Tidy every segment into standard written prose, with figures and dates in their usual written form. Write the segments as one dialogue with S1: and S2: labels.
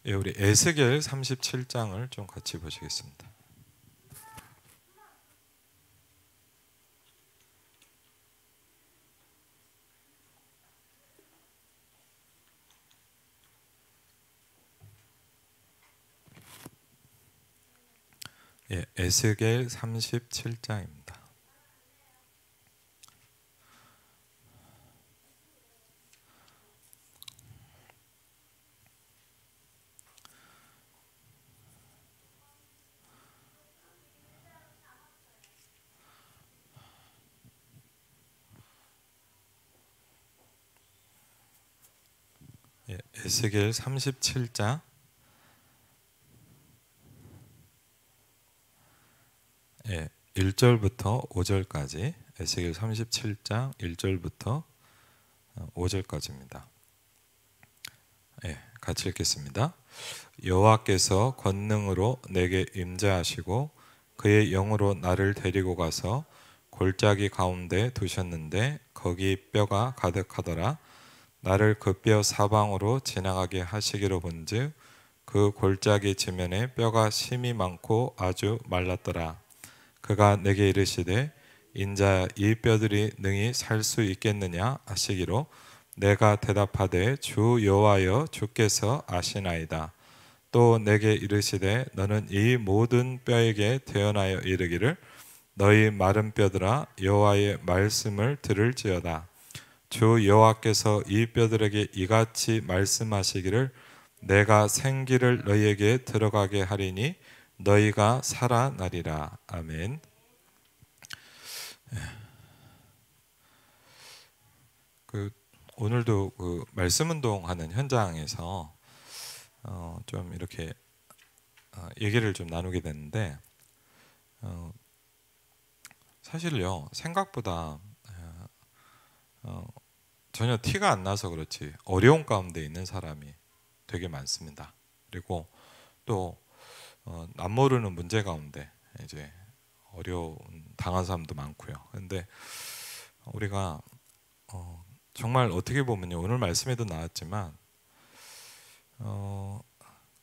S1: 예, 우리 에스겔 37장을 좀 같이 보시겠습니다. 예, 에스겔 37장입니다. 예, 에스겔 37장 예, 1절부터 5절까지 에스겔 37장 1절부터 5절까지입니다. 예, 같이 읽겠습니다. 여호와께서 권능으로 내게 임재하시고 그의 영으로 나를 데리고 가서 골짜기 가운데 두셨는데 거기 뼈가 가득하더라. 나를 그 뼈 사방으로 지나가게 하시기로 본즉 그 골짜기 지면에 뼈가 심이 많고 아주 말랐더라. 그가 내게 이르시되 인자야 이 뼈들이 능히 살 수 있겠느냐 하시기로 내가 대답하되 주 여호와여 주께서 아시나이다. 또 내게 이르시되 너는 이 모든 뼈에게 대언하여 이르기를 너희 마른 뼈들아 여호와의 말씀을 들을지어다. 주 여호와께서 이 뼈들에게 이같이 말씀하시기를 내가 생기를 너희에게 들어가게 하리니 너희가 살아나리라. 아멘. 오늘도 그 말씀 운동하는 현장에서 좀 이렇게 얘기를 좀 나누게 됐는데 사실요 생각보다 전혀 티가 안 나서 그렇지 어려운 가운데 있는 사람이 되게 많습니다. 그리고 또 남모르는 문제 가운데 이제 어려운 당한 사람도 많고요. 근데 우리가 정말 어떻게 보면요 오늘 말씀에도 나왔지만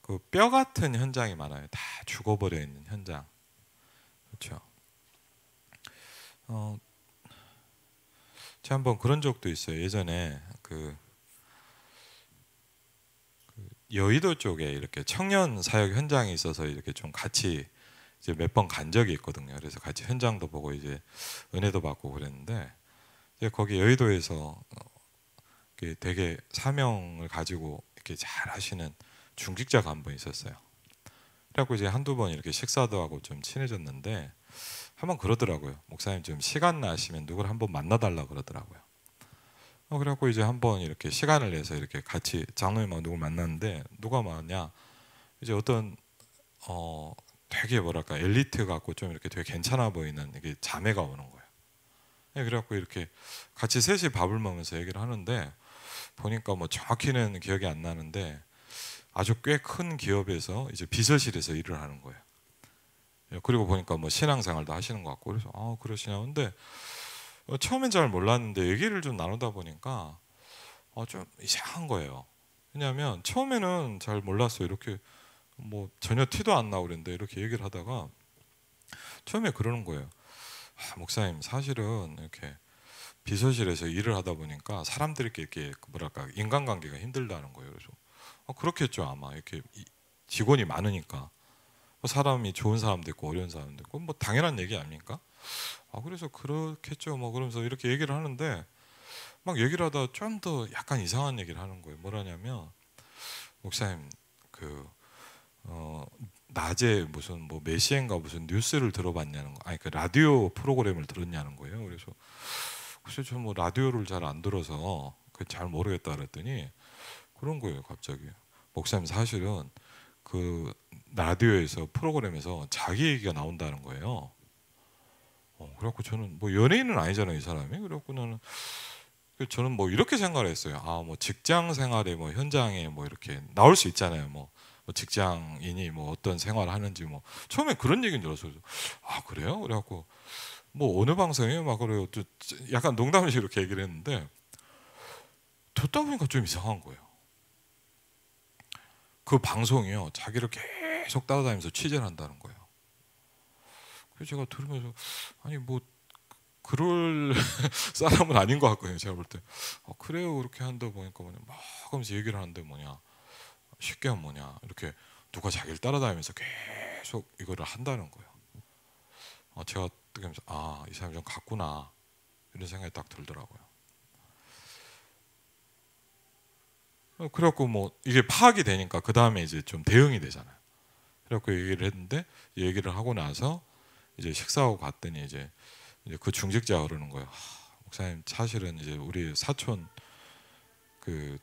S1: 그 뼈 같은 현장이 많아요. 다 죽어버려 있는 현장. 그렇죠. 제가 한번 그런 적도 있어요. 예전에 그 여의도 쪽에 이렇게 청년 사역 현장이 있어서 이렇게 좀 같이 이제 몇 번 간 적이 있거든요. 그래서 같이 현장도 보고 이제 은혜도 받고 그랬는데 이제 거기 여의도에서 되게 사명을 가지고 이렇게 잘 하시는 중직자가 한 분 있었어요. 그래갖고 이제 한두 번 이렇게 식사도 하고 좀 친해졌는데 한번 그러더라고요. 목사님 좀 시간 나시면 누구를 한번 만나달라 그러더라고요. 그래갖고 이제 한번 이렇게 시간을 내서 이렇게 같이 장로님하고 누굴 만났는데 누가 많냐 이제 어떤 되게 뭐랄까 엘리트 같고 좀 이렇게 되게 괜찮아 보이는 이게 자매가 오는 거예요. 그래갖고 이렇게 같이 셋이 밥을 먹으면서 얘기를 하는데 보니까 뭐 정확히는 기억이 안 나는데 아주 꽤 큰 기업에서 이제 비서실에서 일을 하는 거예요. 그리고 보니까 뭐 신앙생활도 하시는 것 같고 그래서 그러시냐. 근데 처음엔 잘 몰랐는데 얘기를 좀 나누다 보니까 좀 이상한 거예요. 왜냐하면 처음에는 잘 몰랐어요. 이렇게 뭐 전혀 티도 안 나고 그랬는데 이렇게 얘기를 하다가 처음에 그러는 거예요. 목사님 사실은 이렇게 비서실에서 일을 하다 보니까 사람들끼리 이렇게 뭐랄까 인간관계가 힘들다는 거예요. 그래서 그렇겠죠 아마 이렇게 직원이 많으니까 사람이 좋은 사람도 있고 어려운 사람도 있고 뭐 당연한 얘기 아닙니까? 그래서 그렇겠죠 뭐 그러면서 이렇게 얘기를 하는데 막 얘기를 하다 좀 더 약간 이상한 얘기를 하는 거예요. 뭐라냐면 목사님 낮에 무슨 뭐 메시엔가 무슨 뉴스를 들어봤냐는 거 아니 그 라디오 프로그램을 들었냐는 거예요. 그래서 글쎄 저 뭐 라디오를 잘 안 들어서 잘 모르겠다 그랬더니 그런 거예요. 갑자기 목사님 사실은 그 라디오에서 프로그램에서 자기 얘기가 나온다는 거예요. 그래갖고 저는 뭐 연예인은 아니잖아요 이 사람이. 그래갖고 저는 뭐 이렇게 생각을 했어요. 뭐 직장 생활에 뭐 현장에 뭐 이렇게 나올 수 있잖아요. 뭐 직장인이 뭐 어떤 생활을 하는지 뭐 처음에 그런 얘기인 줄 알았어요. 그래요? 그래갖고 뭐 어느 방송이에요? 막 그래요. 약간 농담이시 이렇게 얘기를 했는데 듣다 보니까 좀 이상한 거예요. 그 방송이요 자기를 계속 따라다니면서 취재를 한다는 거예요. 그래서 제가 들으면서 아니 뭐 그럴 사람은 아닌 것 같거든요. 제가 볼 때 그래요 그렇게 한다 보니까 뭐냐 막 하면서 얘기를 하는데 뭐냐 쉽게 하면 뭐냐 이렇게 누가 자기를 따라다니면서 계속 이거를 한다는 거예요. 제가 뜨면서 이 사람이 좀 같구나 이런 생각이 딱 들더라고요. 그래갖고 뭐 이게 파악이 되니까 그 다음에 이제 좀 대응이 되잖아요. 그래갖고 얘기를 했는데 얘기를 하고 나서 이제 식사하고 갔더니 이제 그 중직자가 그러는 거예요. 목사님 사실은 이제 우리 사촌 그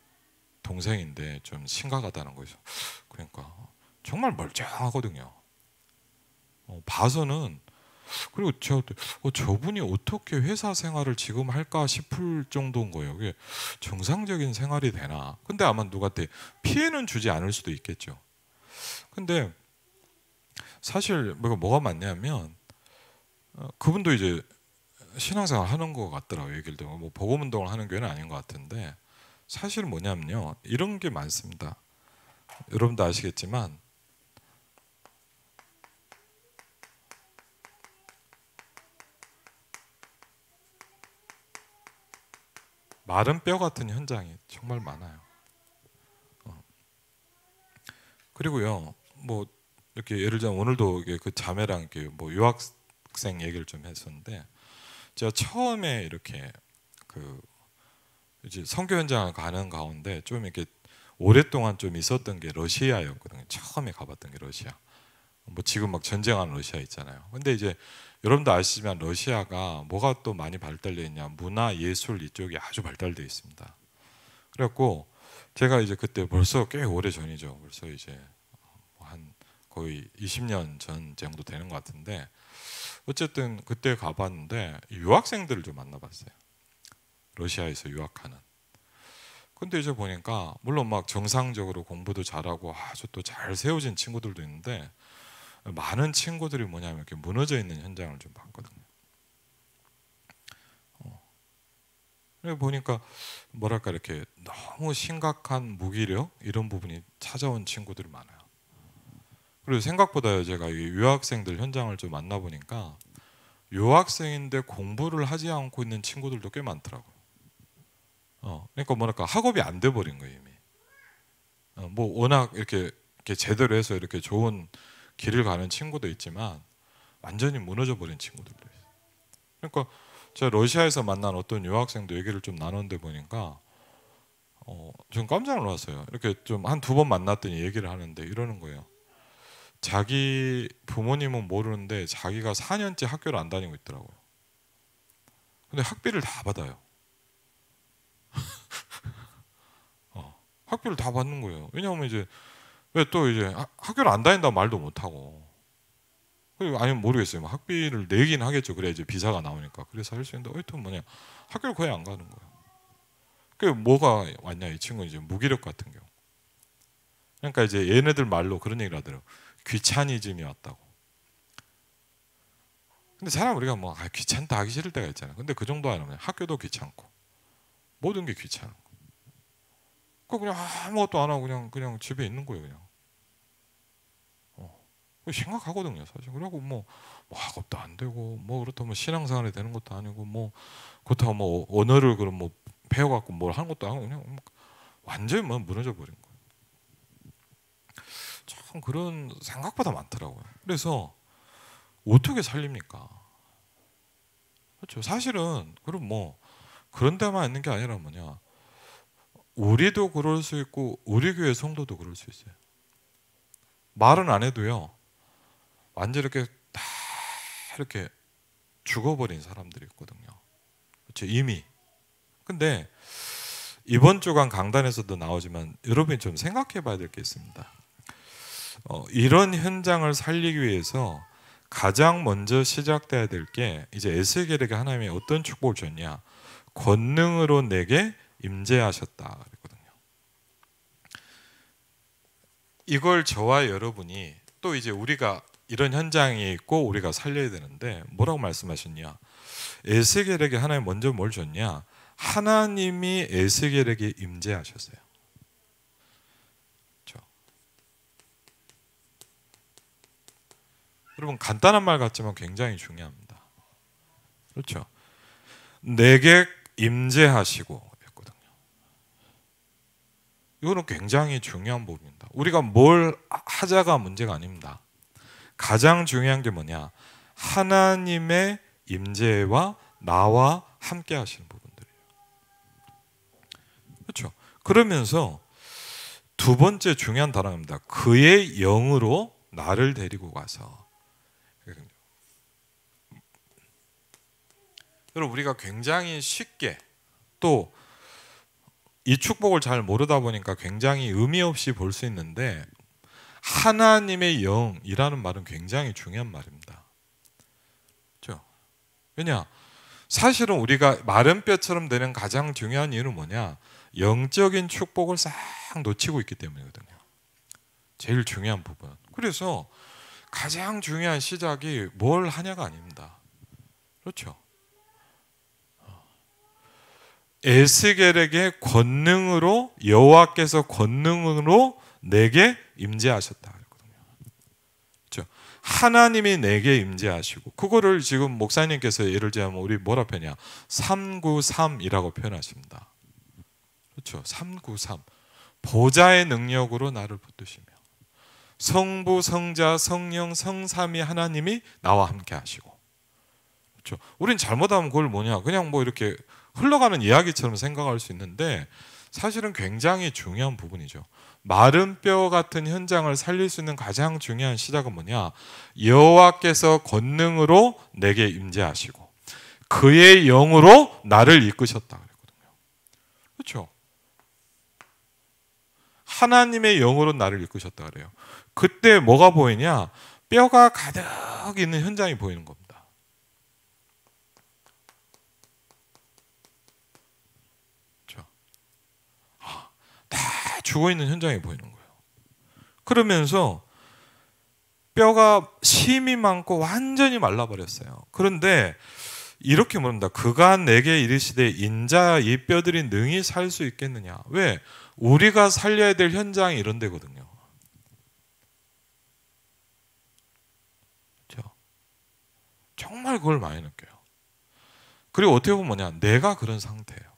S1: 동생인데 좀 심각하다는 거죠. 그러니까 정말 멀쩡하거든요. 봐서는 그리고 저분이 어떻게 회사 생활을 지금 할까 싶을 정도인 거예요. 이게 정상적인 생활이 되나? 근데 아마 누구한테 피해는 주지 않을 수도 있겠죠. 근데 사실 뭐가 맞냐면 그분도 이제 신앙생활 하는 것 같더라고요. 얘기를 들으면 뭐 복음 운동을 하는 교회는 아닌 것 같은데 사실은 뭐냐면요 이런 게 많습니다. 여러분도 아시겠지만 마른 뼈 같은 현장이 정말 많아요. 그리고요 뭐 이렇게 예를 들면 오늘도 그 자매랑 이렇게 뭐 유학생 얘기를 좀 했었는데 제가 처음에 이렇게 그 이제 선교 현장을 가는 가운데 좀 이렇게 오랫동안 좀 있었던 게 러시아였거든요. 처음에 가봤던 게 러시아. 뭐 지금 막 전쟁하는 러시아 있잖아요. 근데 이제 여러분도 아시지만 러시아가 뭐가 또 많이 발달되어 있냐 문화 예술 이쪽이 아주 발달되어 있습니다. 그래갖고 제가 이제 그때 벌써 꽤 오래 전이죠. 벌써 이제 한 거의 20년 전 정도 되는 것 같은데 어쨌든 그때 가봤는데 유학생들을 좀 만나봤어요. 러시아에서 유학하는. 근데 이제 보니까 물론 막 정상적으로 공부도 잘하고 아주 또 잘 세워진 친구들도 있는데 많은 친구들이 뭐냐면 이렇게 무너져 있는 현장을 좀 봤거든요. 그래 보니까 뭐랄까 이렇게 너무 심각한 무기력 이런 부분이 찾아온 친구들이 많아요. 그리고 생각보다 제가 이 유학생들 현장을 좀 만나보니까 유학생인데 공부를 하지 않고 있는 친구들도 꽤 많더라고요. 그러니까 뭐랄까 학업이 안 돼 버린 거예요 이미. 뭐 워낙 이렇게 제대로 해서 이렇게 좋은 길을 가는 친구도 있지만 완전히 무너져 버린 친구들도 있어요. 그러니까 제가 러시아에서 만난 어떤 유학생도 얘기를 좀 나눴는데 보니까 좀 깜짝 놀랐어요. 이렇게 좀 한 두 번 만났더니 얘기를 하는데 이러는 거예요. 자기 부모님은 모르는데 자기가 4년째 학교를 안 다니고 있더라고요. 근데 학비를 다 받아요. 학비를 다 받는 거예요. 왜냐하면 이제 왜 또 이제 학교를 안 다닌다고 말도 못 하고 아니면 모르겠어요. 뭐 학비를 내긴 하겠죠. 그래 이제 비자가 나오니까 그래서 할 수 있는데 하여튼 뭐냐 학교를 거의 안 가는 거예요. 그 뭐가 왔냐 이 친구는 이제 무기력 같은 경우. 그러니까 이제 얘네들 말로 그런 얘기를 하더라고. 귀차니즘이 왔다고. 근데 사람 우리가 뭐 귀찮다 하기 싫을 때가 있잖아요. 근데 그 정도 아니면 학교도 귀찮고 모든 게 귀찮은 거. 그냥 아무것도 안 하고 그냥 집에 있는 거예요 그냥. 심각하거든요 사실. 그리고 뭐 학업도 안 되고 뭐 그렇다면 신앙생활이 되는 것도 아니고 뭐 그렇다고 뭐 언어를 그럼 뭐 배워갖고 뭘 하는 것도 아니고 그냥 완전히 뭐 무너져 버린 거예요. 참 그런 생각보다 많더라고요. 그래서 어떻게 살립니까? 그렇죠. 사실은 그럼 뭐 그런 데만 있는 게 아니라 뭐냐 우리도 그럴 수 있고 우리 교회 성도도 그럴 수 있어요. 말은 안 해도요 완전 이렇게 다 이렇게 죽어버린 사람들이 있거든요. 그렇죠. 이미. 근데 이번 주간 강단에서도 나오지만 여러분이 좀 생각해 봐야 될 게 있습니다. 이런 현장을 살리기 위해서 가장 먼저 시작돼야 될 게 이제 에스겔에게 하나님이 어떤 축복을 줬냐 권능으로 내게 임재하셨다 그랬거든요. 이걸 저와 여러분이 또 이제 우리가 이런 현장이 있고 우리가 살려야 되는데 뭐라고 말씀하셨냐 에스겔에게 하나님 먼저 뭘 줬냐 하나님이 에스겔에게 임재하셨어요. 그렇죠? 여러분 간단한 말 같지만 굉장히 중요합니다. 그렇죠? 내게 임재하시고 했거든요. 이거는 굉장히 중요한 부분입니다. 우리가 뭘 하자가 문제가 아닙니다. 가장 중요한 게 뭐냐? 하나님의 임재와 나와 함께 하시는 부분들이에요. 그렇죠? 그러면서 두 번째 중요한 단어입니다. 그의 영으로 나를 데리고 가서. 여러분 우리가 굉장히 쉽게 또 이 축복을 잘 모르다 보니까 굉장히 의미 없이 볼 수 있는데 하나님의 영이라는 말은 굉장히 중요한 말입니다. 그렇죠? 왜냐? 사실은 우리가 마른 뼈처럼 되는 가장 중요한 이유는 뭐냐? 영적인 축복을 싹 놓치고 있기 때문이거든요. 제일 중요한 부분. 그래서 가장 중요한 시작이 뭘 하냐가 아닙니다. 그렇죠? 에스겔에게 권능으로 여호와께서 권능으로 내게 임재하셨다. 그렇죠? 하나님이 내게 임재하시고 그거를 지금 목사님께서 예를 들면 우리 뭐라 표현이야? 393이라고 표현하십니다. 그렇죠? 393 보좌의 능력으로 나를 붙드시며 성부, 성자, 성령, 성삼위 하나님이 나와 함께 하시고 그렇죠? 우린 잘못하면 그걸 뭐냐? 그냥 뭐 이렇게 흘러가는 이야기처럼 생각할 수 있는데 사실은 굉장히 중요한 부분이죠. 마른 뼈 같은 현장을 살릴 수 있는 가장 중요한 시작은 뭐냐? 여호와께서 권능으로 내게 임재하시고 그의 영으로 나를 이끄셨다 그랬거든요. 그렇죠? 하나님의 영으로 나를 이끄셨다 그래요. 그때 뭐가 보이냐? 뼈가 가득 있는 현장이 보이는 겁니다. 다 죽어있는 현장이 보이는 거예요. 그러면서 뼈가 심이 많고 완전히 말라버렸어요. 그런데 이렇게 물습니다. 그가 내게 이르시되 인자 이 뼈들이 능히 살 수 있겠느냐. 왜? 우리가 살려야 될 현장이 이런 데거든요. 그렇죠? 정말 그걸 많이 느껴요. 그리고 어떻게 보면 뭐냐? 내가 그런 상태예요.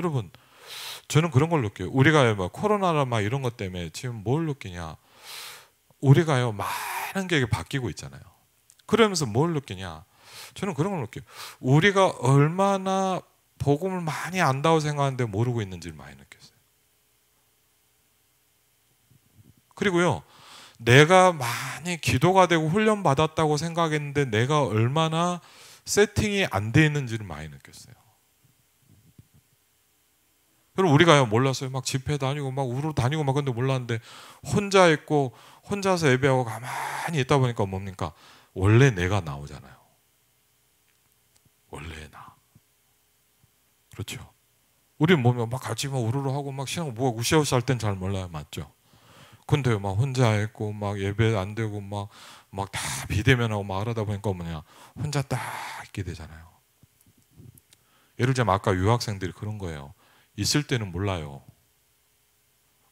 S1: 여러분, 저는 그런 걸 느껴요. 우리가 막 코로나나 막 이런 것 때문에 지금 뭘 느끼냐? 우리가요 많은 게 바뀌고 있잖아요. 그러면서 뭘 느끼냐? 저는 그런 걸 느껴요. 우리가 얼마나 복음을 많이 안다고 생각하는데 모르고 있는지를 많이 느꼈어요. 그리고요, 내가 많이 기도가 되고 훈련 받았다고 생각했는데 내가 얼마나 세팅이 안 돼 있는지를 많이 느꼈어요. 그럼 우리가요 몰랐어요. 막 집회 다니고 막 우르르 다니고 막 근데 몰랐는데 혼자 있고 혼자서 예배하고 가만히 있다 보니까 뭡니까? 원래 내가 나오잖아요. 원래 나. 그렇죠. 우리 보면 막 같이 막 우르르 하고 막 신앙 뭐 우시우시 할 땐 잘 몰라요, 맞죠? 근데 막 혼자 있고 막 예배 안 되고 막 다 비대면하고 막 하다 보니까 뭐냐 혼자 딱 있게 되잖아요. 예를 들면 아까 유학생들이 그런 거예요. 있을 때는 몰라요.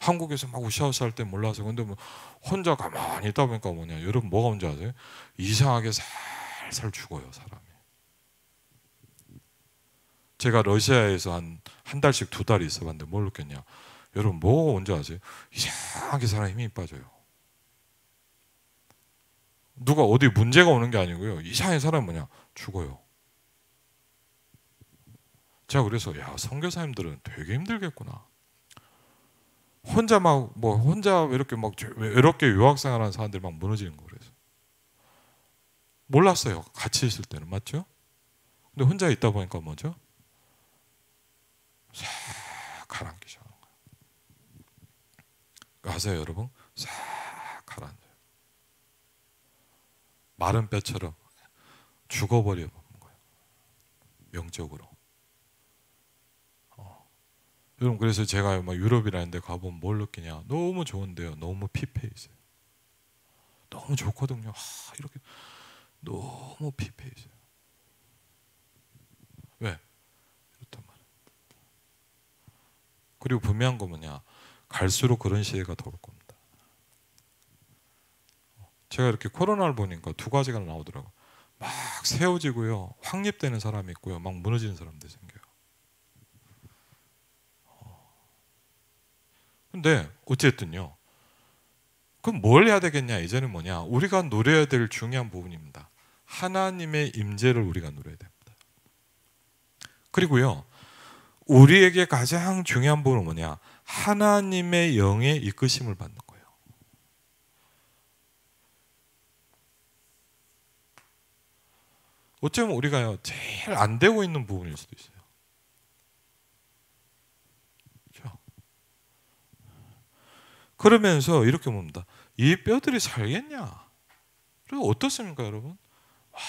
S1: 한국에서 막 우시아우시 할 때 몰라서 근데 뭐 혼자 가만히 있다 보니까 뭐냐 여러분 뭐가 뭔지 아세요? 이상하게 살살 죽어요 사람이. 제가 러시아에서 한 달씩 2달 있어봤는데 뭘 느꼈냐? 여러분 뭐가 뭔지 아세요? 이상하게 사람 힘이 빠져요. 누가 어디 문제가 오는 게 아니고요. 이상하게 사람 뭐냐 죽어요. 제가 그래서 야 선교사님들은 되게 힘들겠구나. 혼자 막 뭐 혼자 이렇게 막 외롭게 유학생활하는 사람들이 막 무너지는 거 그래서 몰랐어요. 같이 있을 때는 맞죠? 근데 혼자 있다 보니까 뭐죠? 싹 가라앉기 시작하는 거예요. 아세요, 여러분? 싹 가라앉아요. 마른 뼈처럼 죽어버려 버리는 거예요. 영적으로. 여러분 그래서 제가 막 유럽이라는 데 가보면 뭘 느끼냐? 너무 좋은데요. 너무 피폐해 있어요. 너무 좋거든요. 이렇게 너무 피폐해 있어요. 왜? 그렇단 말이에요. 그리고 분명한 거 뭐냐? 갈수록 그런 시대가 더 올 겁니다. 제가 이렇게 코로나를 보니까 두 가지가 나오더라고요. 막 세워지고요, 확립되는 사람이 있고요, 막 무너지는 사람들이 생겨요. 근데 어쨌든요, 그럼 뭘 해야 되겠냐? 이제는 뭐냐? 우리가 누려야 될 중요한 부분입니다. 하나님의 임재를 우리가 누려야 됩니다. 그리고요, 우리에게 가장 중요한 부분은 뭐냐? 하나님의 영의 이끄심을 받는 거예요. 어쩌면 우리가요, 제일 안 되고 있는 부분일 수도 있어요. 그렇죠? 그러면서 이렇게 봅니다. 이 뼈들이 살겠냐? 그리고 어떻습니까, 여러분? 와,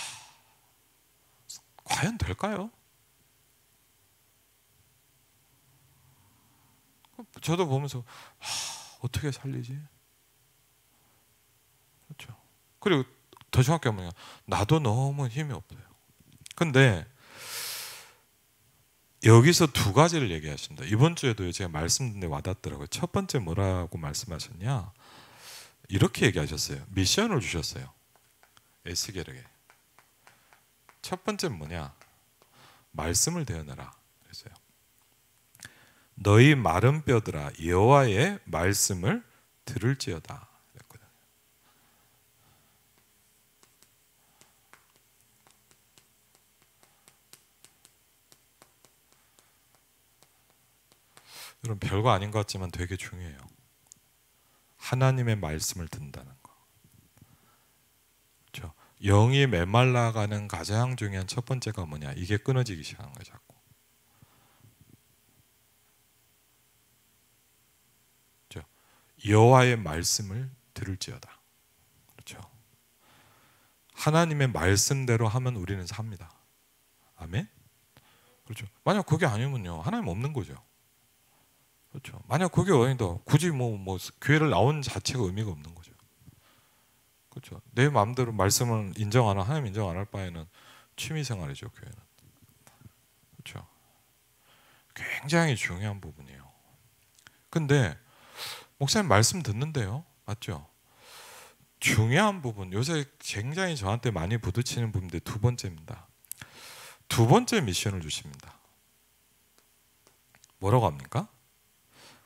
S1: 과연 될까요? 저도 보면서 어떻게 살리지? 그렇죠. 그리고 더 정확히 하면 나도 너무 힘이 없어요. 근데 여기서 두 가지를 얘기하신다. 이번 주에도 제가 말씀드렸는데 와닿더라고요. 첫 번째 뭐라고 말씀하셨냐? 이렇게 얘기하셨어요. 미션을 주셨어요. 에스겔에게. 첫 번째는 뭐냐? 말씀을 대언하라 그랬어요. 너희 마른 뼈들아 여호와의 말씀을 들을지어다 그랬거든요. 여러분 별거 아닌 것 같지만 되게 중요해요. 하나님의 말씀을 듣는다는 거. 그렇죠? 영이 메말라가는 가장 중요한 첫 번째가 뭐냐? 이게 끊어지기 시작한 거예요. 자꾸. 그렇죠? 여호와의 말씀을 들을지어다. 그렇죠? 하나님의 말씀대로 하면 우리는 삽니다. 아멘. 그렇죠. 만약 그게 아니면요, 하나님 없는 거죠. 그렇죠. 만약 그게 아니다, 굳이 뭐 교회를 나온 자체가 의미가 없는 거죠. 그렇죠. 내 마음대로 말씀을 인정 안 하고 하나님 인정 안 할 바에는 취미 생활이죠, 교회는. 그렇죠. 굉장히 중요한 부분이에요. 근데 목사님 말씀 듣는데요, 맞죠? 중요한 부분, 요새 굉장히 저한테 많이 부딪히는 부분인데 두 번째입니다. 두 번째 미션을 주십니다. 뭐라고 합니까?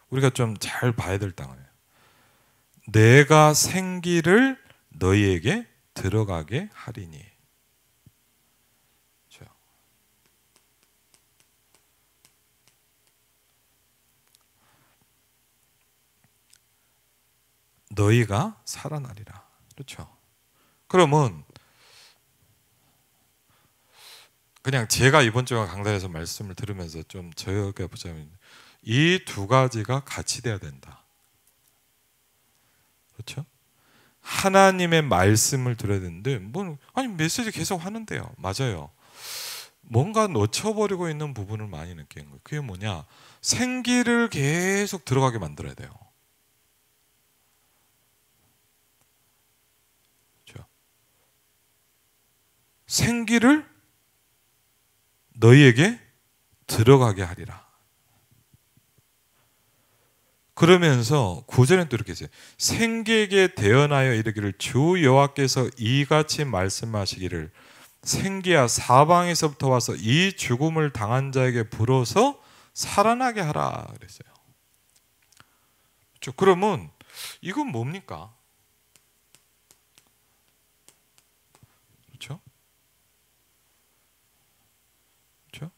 S1: 우리가 좀 잘 봐야 될 단어예요. 내가 생기를 너희에게 들어가게 하리니. 그렇죠? 너희가 살아나리라. 그렇죠? 그러면 그냥 제가 이번 주에 강단에서 말씀을 들으면서 좀 저희가 보자면 이 두 가지가 같이 돼야 된다. 그렇죠? 하나님의 말씀을 들어야 되는데 아니 메시지 계속 하는데요. 맞아요. 뭔가 놓쳐버리고 있는 부분을 많이 느끼는 거예요. 그게 뭐냐? 생기를 계속 들어가게 만들어야 돼요. 그렇죠? 생기를 너희에게 들어가게 하리라. 그러면서 9절엔 또 이렇게 했어요. 생기에게 대언하여 이르기를 주 여호와께서 이같이 말씀하시기를 생기야 사방에서부터 와서 이 죽음을 당한 자에게 불어서 살아나게 하라 그랬어요. 그렇죠? 그러면 이건 뭡니까? 그렇죠? 그렇죠?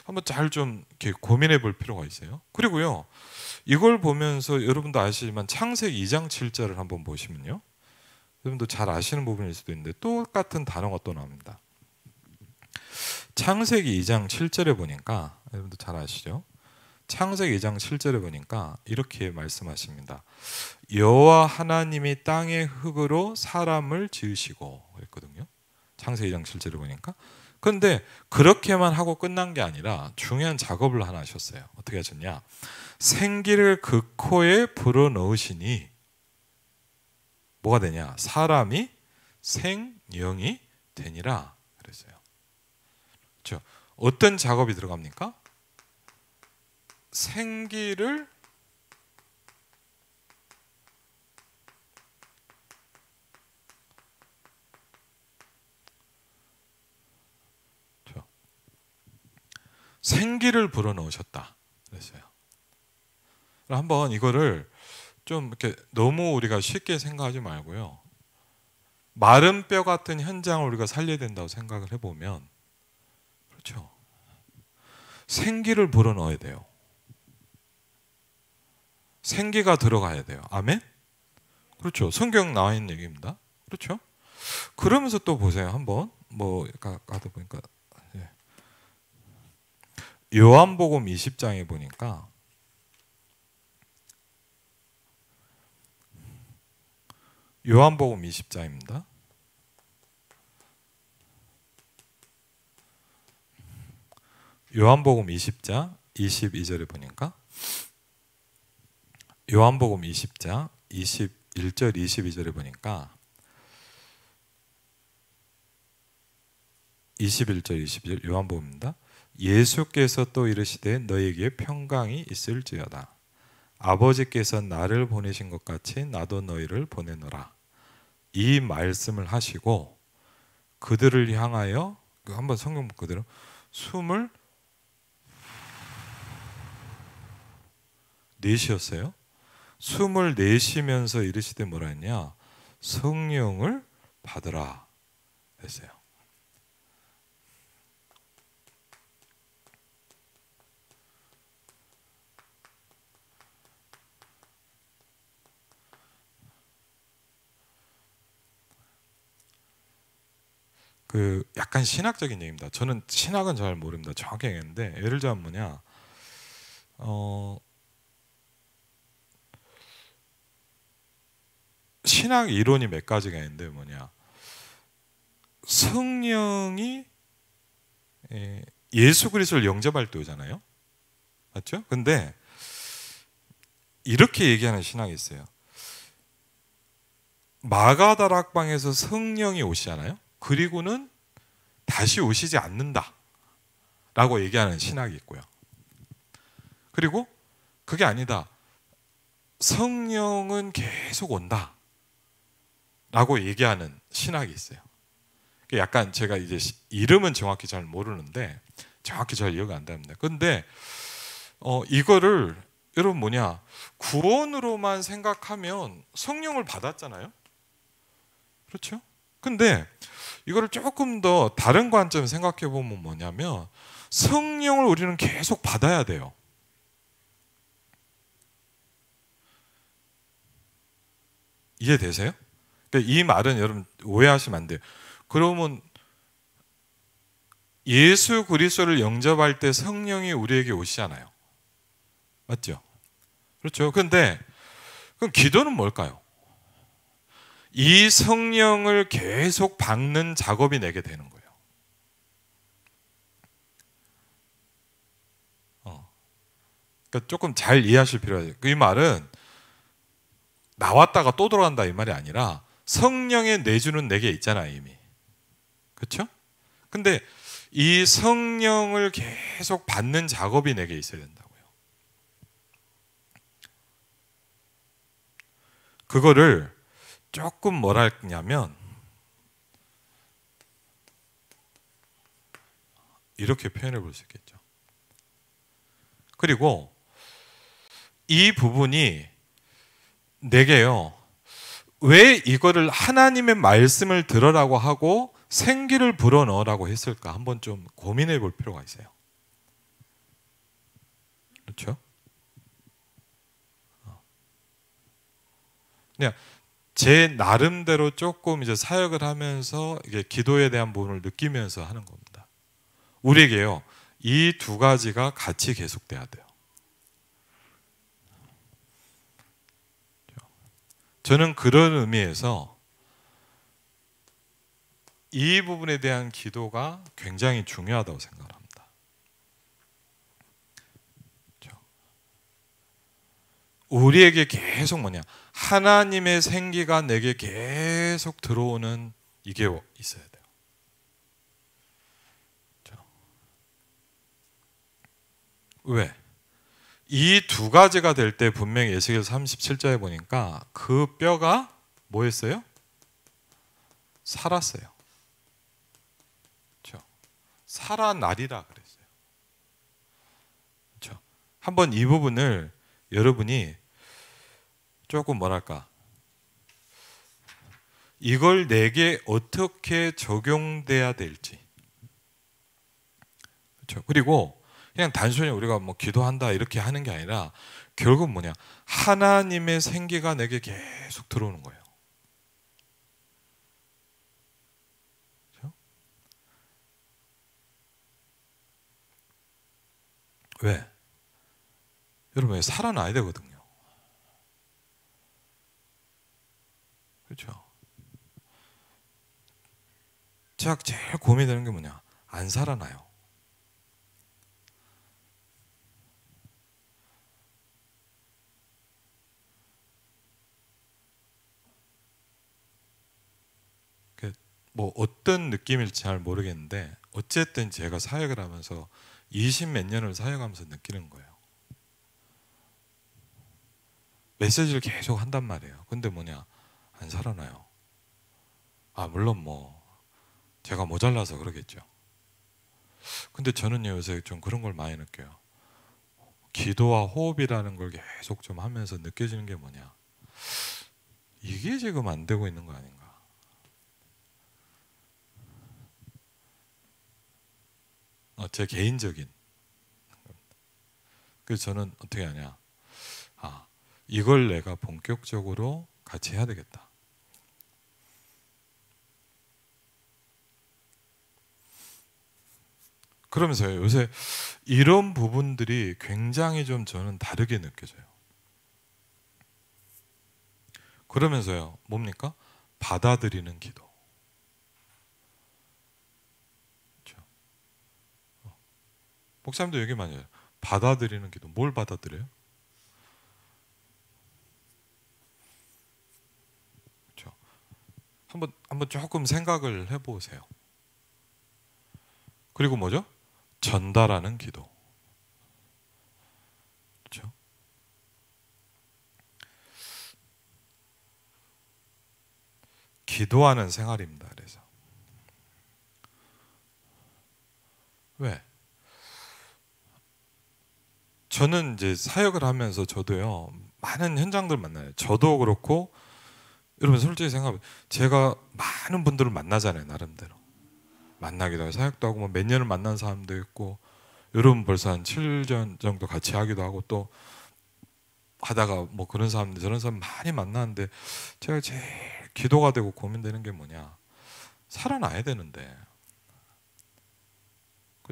S1: 한번 잘 좀 이렇게 고민해 볼 필요가 있어요. 그리고요, 이걸 보면서 여러분도 아시지만 창세기 2장 7절을 한번 보시면요, 여러분도 잘 아시는 부분일 수도 있는데 똑같은 단어가 또 나옵니다. 창세기 2장 7절에 보니까 여러분도 잘 아시죠? 창세기 2장 7절에 보니까 이렇게 말씀하십니다. 여호와 하나님이 땅의 흙으로 사람을 지으시고 그랬거든요. 창세기 2장 7절에 보니까. 그런데 그렇게만 하고 끝난 게 아니라 중요한 작업을 하나 하셨어요. 어떻게 하셨냐? 생기를 그 코에 불어넣으시니 뭐가 되냐? 사람이 생영이 되니라 그랬어요. 그렇죠? 어떤 작업이 들어갑니까? 생기를 생기를 불어넣으셨다 그랬어요. 한번 이거를 좀 이렇게 너무 우리가 쉽게 생각하지 말고요. 마른 뼈 같은 현장을 우리가 살려야 된다고 생각을 해보면, 그렇죠. 생기를 불어넣어야 돼요. 생기가 들어가야 돼요. 아멘? 그렇죠. 성경 나와 있는 얘기입니다. 그렇죠. 그러면서 또 보세요. 한번 뭐 가다 보니까 요한복음 20장에 보니까 요한복음 20장입니다. 요한복음 20장 22절에 보니까 요한복음 20장 21절 22절에 보니까 21절 22절 요한복음입니다. 예수께서 또 이르시되 너에게 평강이 있을지어다. 아버지께서 나를 보내신 것 같이 나도 너희를 보내노라. 이 말씀을 하시고 그들을 향하여 한번 성경 그대로 숨을 내쉬었어요. 숨을 내쉬면서 이르시되 뭐라 했냐? 성령을 받으라 했어요. 그 약간 신학적인 얘기입니다. 저는 신학은 잘 모릅니다. 정확히 얘기했는데 예를 들자면 뭐냐, 신학 이론이 몇 가지가 있는데 뭐냐, 성령이 예수 그리스도를 영접할 때 오잖아요. 맞죠? 근데 이렇게 얘기하는 신학이 있어요. 마가다락방에서 성령이 오시잖아요. 그리고는 다시 오시지 않는다 라고 얘기하는 신학이 있고요. 그리고 그게 아니다, 성령은 계속 온다 라고 얘기하는 신학이 있어요. 약간 제가 이제 이름은 정확히 잘 모르는데 정확히 잘 이해가 안 됩니다. 근데 이거를 여러분 뭐냐, 구원으로만 생각하면 성령을 받았잖아요. 그렇죠? 근데 이거를 조금 더 다른 관점 생각해 보면 뭐냐면 성령을 우리는 계속 받아야 돼요. 이해되세요? 그러니까 이 말은 여러분 오해하시면 안 돼요. 그러면 예수 그리스도를 영접할 때 성령이 우리에게 오시잖아요. 맞죠? 그렇죠. 근데 그럼 기도는 뭘까요? 이 성령을 계속 받는 작업이 내게 되는 거예요. 그러니까 조금 잘 이해하실 필요가 있어요. 이 말은 나왔다가 또 들어간다 이 말이 아니라 성령의 내주는 내게 있잖아요 이미. 그렇죠? 근데 이 성령을 계속 받는 작업이 내게 있어야 된다고요. 그거를 조금 뭐라 했냐면 이렇게 표현해 볼 수 있겠죠. 그리고 이 부분이 내게요, 왜 이거를 하나님의 말씀을 들으라고 하고 생기를 불어넣으라고 했을까 한번 좀 고민해 볼 필요가 있어요. 그렇죠? 그냥 제 나름대로 조금 이제 사역을 하면서 이게 기도에 대한 부분을 느끼면서 하는 겁니다. 우리에게요, 이 두 가지가 같이 계속돼야 돼요. 저는 그런 의미에서 이 부분에 대한 기도가 굉장히 중요하다고 생각을 합니다. 우리에게 계속 뭐냐, 하나님의 생기가 내게 계속 들어오는 이게 있어야 돼요. 왜? 이 두 가지가 될 때 분명히 에스겔 37절에 보니까 그 뼈가 뭐 했어요? 살았어요. 그렇죠? 살아나리라 그랬어요. 한번 이 부분을 여러분이 조금 뭐랄까, 이걸 내게 어떻게 적용돼야 될지, 그렇죠? 그리고 그냥 단순히 우리가 뭐 기도한다 이렇게 하는 게 아니라 결국 뭐냐, 하나님의 생기가 내게 계속 들어오는 거예요. 그렇죠? 왜? 여러분, 살아나야 되거든요. 그렇죠? 제가 제일 고민되는 게 뭐냐, 안 살아나요. 뭐 어떤 느낌일지 잘 모르겠는데 어쨌든 제가 사역을 하면서 20 몇 년을 사역하면서 느끼는 거예요. 메시지를 계속 한단 말이에요. 근데 뭐냐, 안 살아나요. 물론 뭐 제가 모자라서 그러겠죠. 근데 저는 요새 좀 그런 걸 많이 느껴요. 기도와 호흡이라는 걸 계속 좀 하면서 느껴지는 게 뭐냐, 이게 지금 안 되고 있는 거 아닌가. 제 개인적인. 그래서 저는 어떻게 하냐, 이걸 내가 본격적으로 같이 해야 되겠다. 그러면서요, 요새 이런 부분들이 굉장히 좀 저는 다르게 느껴져요. 그러면서요, 뭡니까? 받아들이는 기도. 그렇죠? 목사님도 얘기 많이 해요. 받아들이는 기도. 뭘 받아들여요? 그렇죠? 한번 조금 생각을 해보세요. 그리고 뭐죠? 전달하는 기도. 그렇죠? 기도하는 생활입니다. 그래서 왜? 저는 이제 사역을 하면서 저도요, 많은 현장들 만나요. 저도 그렇고, 여러분 솔직히 생각해, 제가 많은 분들을 만나잖아요. 나름대로 만나기도 하고 사역도 하고, 뭐 몇 년을 만난 사람도 있고, 여러분 벌써 한 7년 정도 같이 하기도 하고, 또 하다가 뭐 그런 사람들 저런 사람 많이 만나는데, 제가 제일 기도가 되고 고민되는 게 뭐냐, 살아나야 되는데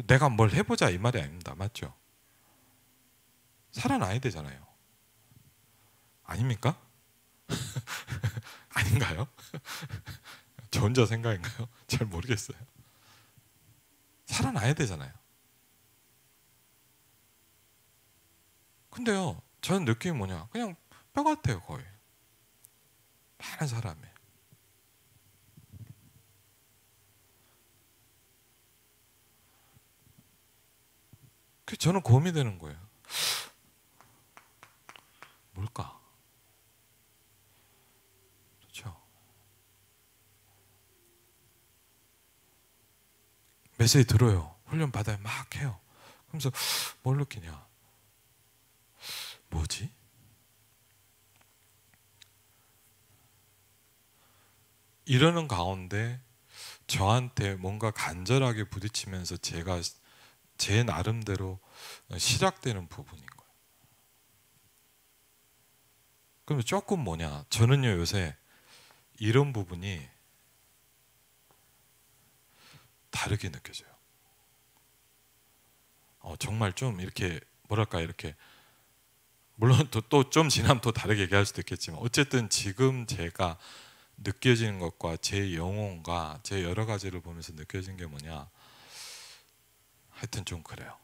S1: 내가 뭘 해보자 이 말이 아닙니다. 맞죠? 살아나야 되잖아요. 아닙니까? 아닌가요? 저 혼자 생각인가요? 잘 모르겠어요. 살아나야 되잖아요. 근데요, 저는 느낌이 뭐냐, 그냥 뼈 같아요. 거의 많은 사람이. 그 저는 고민되는 거예요. 뭘까? 그렇죠? 메시지 들어요. 훈련 받아요. 막 해요. 그러면서 뭘 느끼냐? 뭐지? 이러는 가운데 저한테 뭔가 간절하게 부딪히면서 제가 제 나름대로 시작되는 부분인 거예요. 그러면 조금 뭐냐? 저는요, 요새 이런 부분이 다르게 느껴져요. 정말 좀 이렇게 뭐랄까, 이렇게 물론 또 좀 지나면 또 다르게 얘기할 수도 있겠지만, 어쨌든 지금 제가 느껴지는 것과 제 영혼과 제 여러 가지를 보면서 느껴진 게 뭐냐, 하여튼 좀 그래요.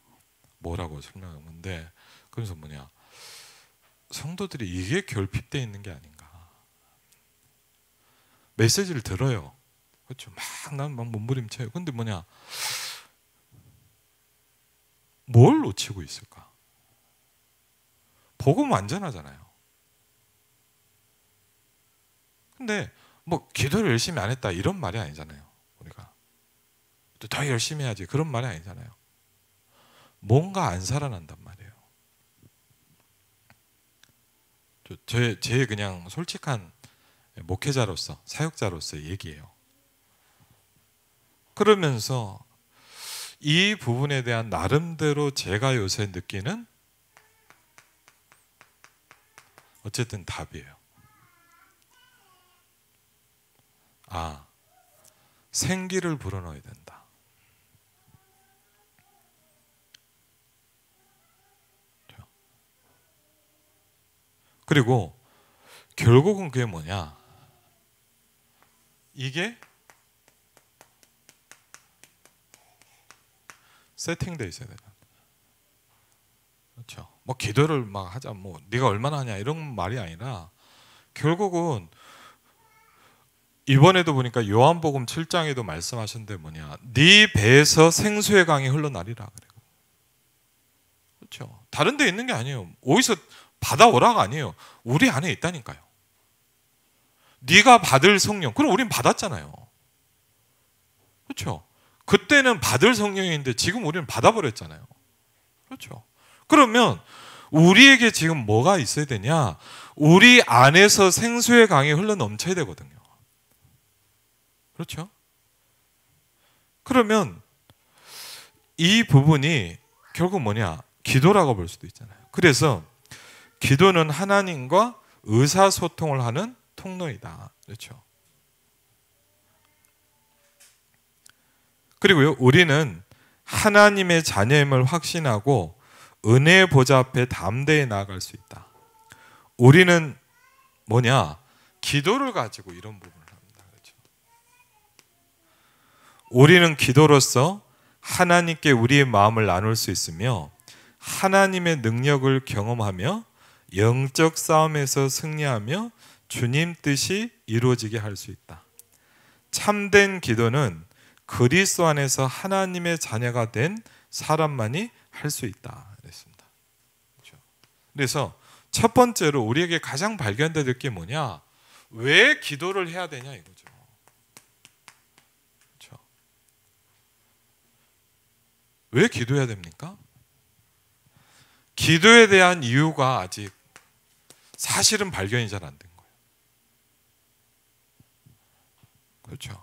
S1: 뭐라고 설명하는 건데, 그래서 뭐냐, 성도들이 이게 결핍되어 있는 게 아닌가. 메시지를 들어요. 그렇죠? 난 막 몸부림쳐요. 근데 뭐냐, 뭘 놓치고 있을까? 복음 완전하잖아요. 근데 뭐 기도를 열심히 안 했다 이런 말이 아니잖아요. 우리가 더 열심히 해야지 그런 말이 아니잖아요. 뭔가 안 살아난단 말이에요. 제 그냥 솔직한 목회자로서 사역자로서의 얘기예요. 그러면서 이 부분에 대한 나름대로 제가 요새 느끼는 어쨌든 답이에요. 아, 생기를 불어넣어야 된다. 그리고 결국은 그게 뭐냐? 이게 세팅돼 있어야 되나? 그렇죠. 뭐 기도를 막 하자, 뭐 네가 얼마나 하냐 이런 말이 아니라 결국은 이번에도 보니까 요한복음 7장에도 말씀하셨는데 뭐냐? 네 배에서 생수의 강이 흘러나리라 그래요. 그렇죠. 다른 데 있는 게 아니에요. 어디서 받아오라가 아니에요. 우리 안에 있다니까요. 네가 받을 성령. 그럼 우린 받았잖아요. 그렇죠. 그때는 받을 성령인데 지금 우리는 받아버렸잖아요. 그렇죠. 그러면 우리에게 지금 뭐가 있어야 되냐? 우리 안에서 생수의 강이 흘러넘쳐야 되거든요. 그렇죠. 그러면 이 부분이 결국 뭐냐? 기도라고 볼 수도 있잖아요. 그래서 기도는 하나님과 의사소통을 하는 통로이다. 그렇죠. 그리고요, 우리는 하나님의 자녀임을 확신하고 은혜의 보좌 앞에 담대히 나아갈 수 있다. 우리는 뭐냐? 기도를 가지고 이런 부분을 합니다. 그렇죠. 우리는 기도로서 하나님께 우리의 마음을 나눌 수 있으며 하나님의 능력을 경험하며 영적 싸움에서 승리하며 주님 뜻이 이루어지게 할 수 있다. 참된 기도는 그리스도 안에서 하나님의 자녀가 된 사람만이 할 수 있다. 그랬습니다. 그렇죠? 그래서 첫 번째로 우리에게 가장 발견돼야 될 게 뭐냐? 왜 기도를 해야 되냐 이거죠. 그렇죠? 왜 기도해야 됩니까? 기도에 대한 이유가 아직 사실은 발견이 잘 안 된 거예요. 그렇죠?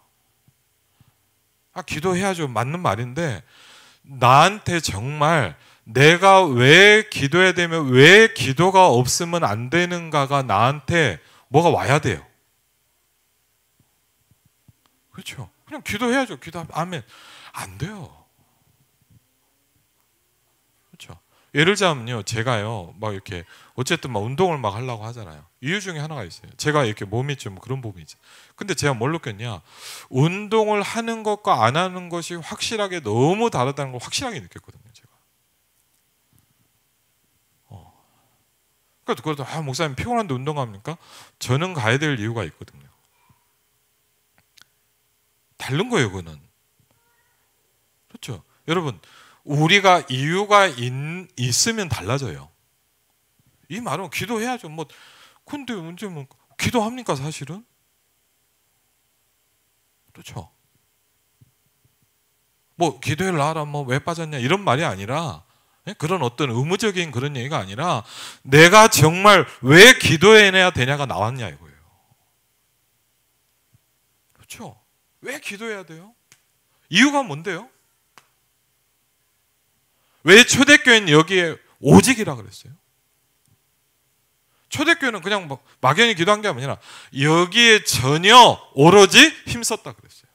S1: 기도해야죠. 맞는 말인데 나한테 정말 내가 왜 기도해야 되면 왜 기도가 없으면 안 되는가가 나한테 뭐가 와야 돼요. 그렇죠? 그냥 기도해야죠. 기도하면 안 돼요. 그렇죠? 예를 들자면요, 제가요 막 이렇게 어쨌든 막 운동을 막 하려고 하잖아요. 이유 중에 하나가 있어요. 제가 이렇게 몸이 좀 그런 부분이죠. 근데 제가 뭘 느꼈냐? 운동을 하는 것과 안 하는 것이 확실하게 너무 다르다는 걸 확실하게 느꼈거든요. 제가. 그래서 목사님 피곤한데 운동 갑니까? 저는 가야 될 이유가 있거든요. 다른 거예요, 그거는. 그렇죠? 여러분, 우리가 이유가 있으면 달라져요. 이 말은 기도해야죠. 뭐 근데 문제 뭐 기도합니까 사실은? 그렇죠. 뭐 기도를 하라 뭐 왜 빠졌냐 이런 말이 아니라 그런 어떤 의무적인 그런 얘기가 아니라 내가 정말 왜 기도해내야 되냐가 나왔냐 이거예요. 그렇죠. 왜 기도해야 돼요? 이유가 뭔데요? 왜 초대교회는 여기에 오직이라 그랬어요? 초대교회는 그냥 뭐 막연히 기도한 게 아니라 여기에 전혀 오로지 힘썼다 그랬어요.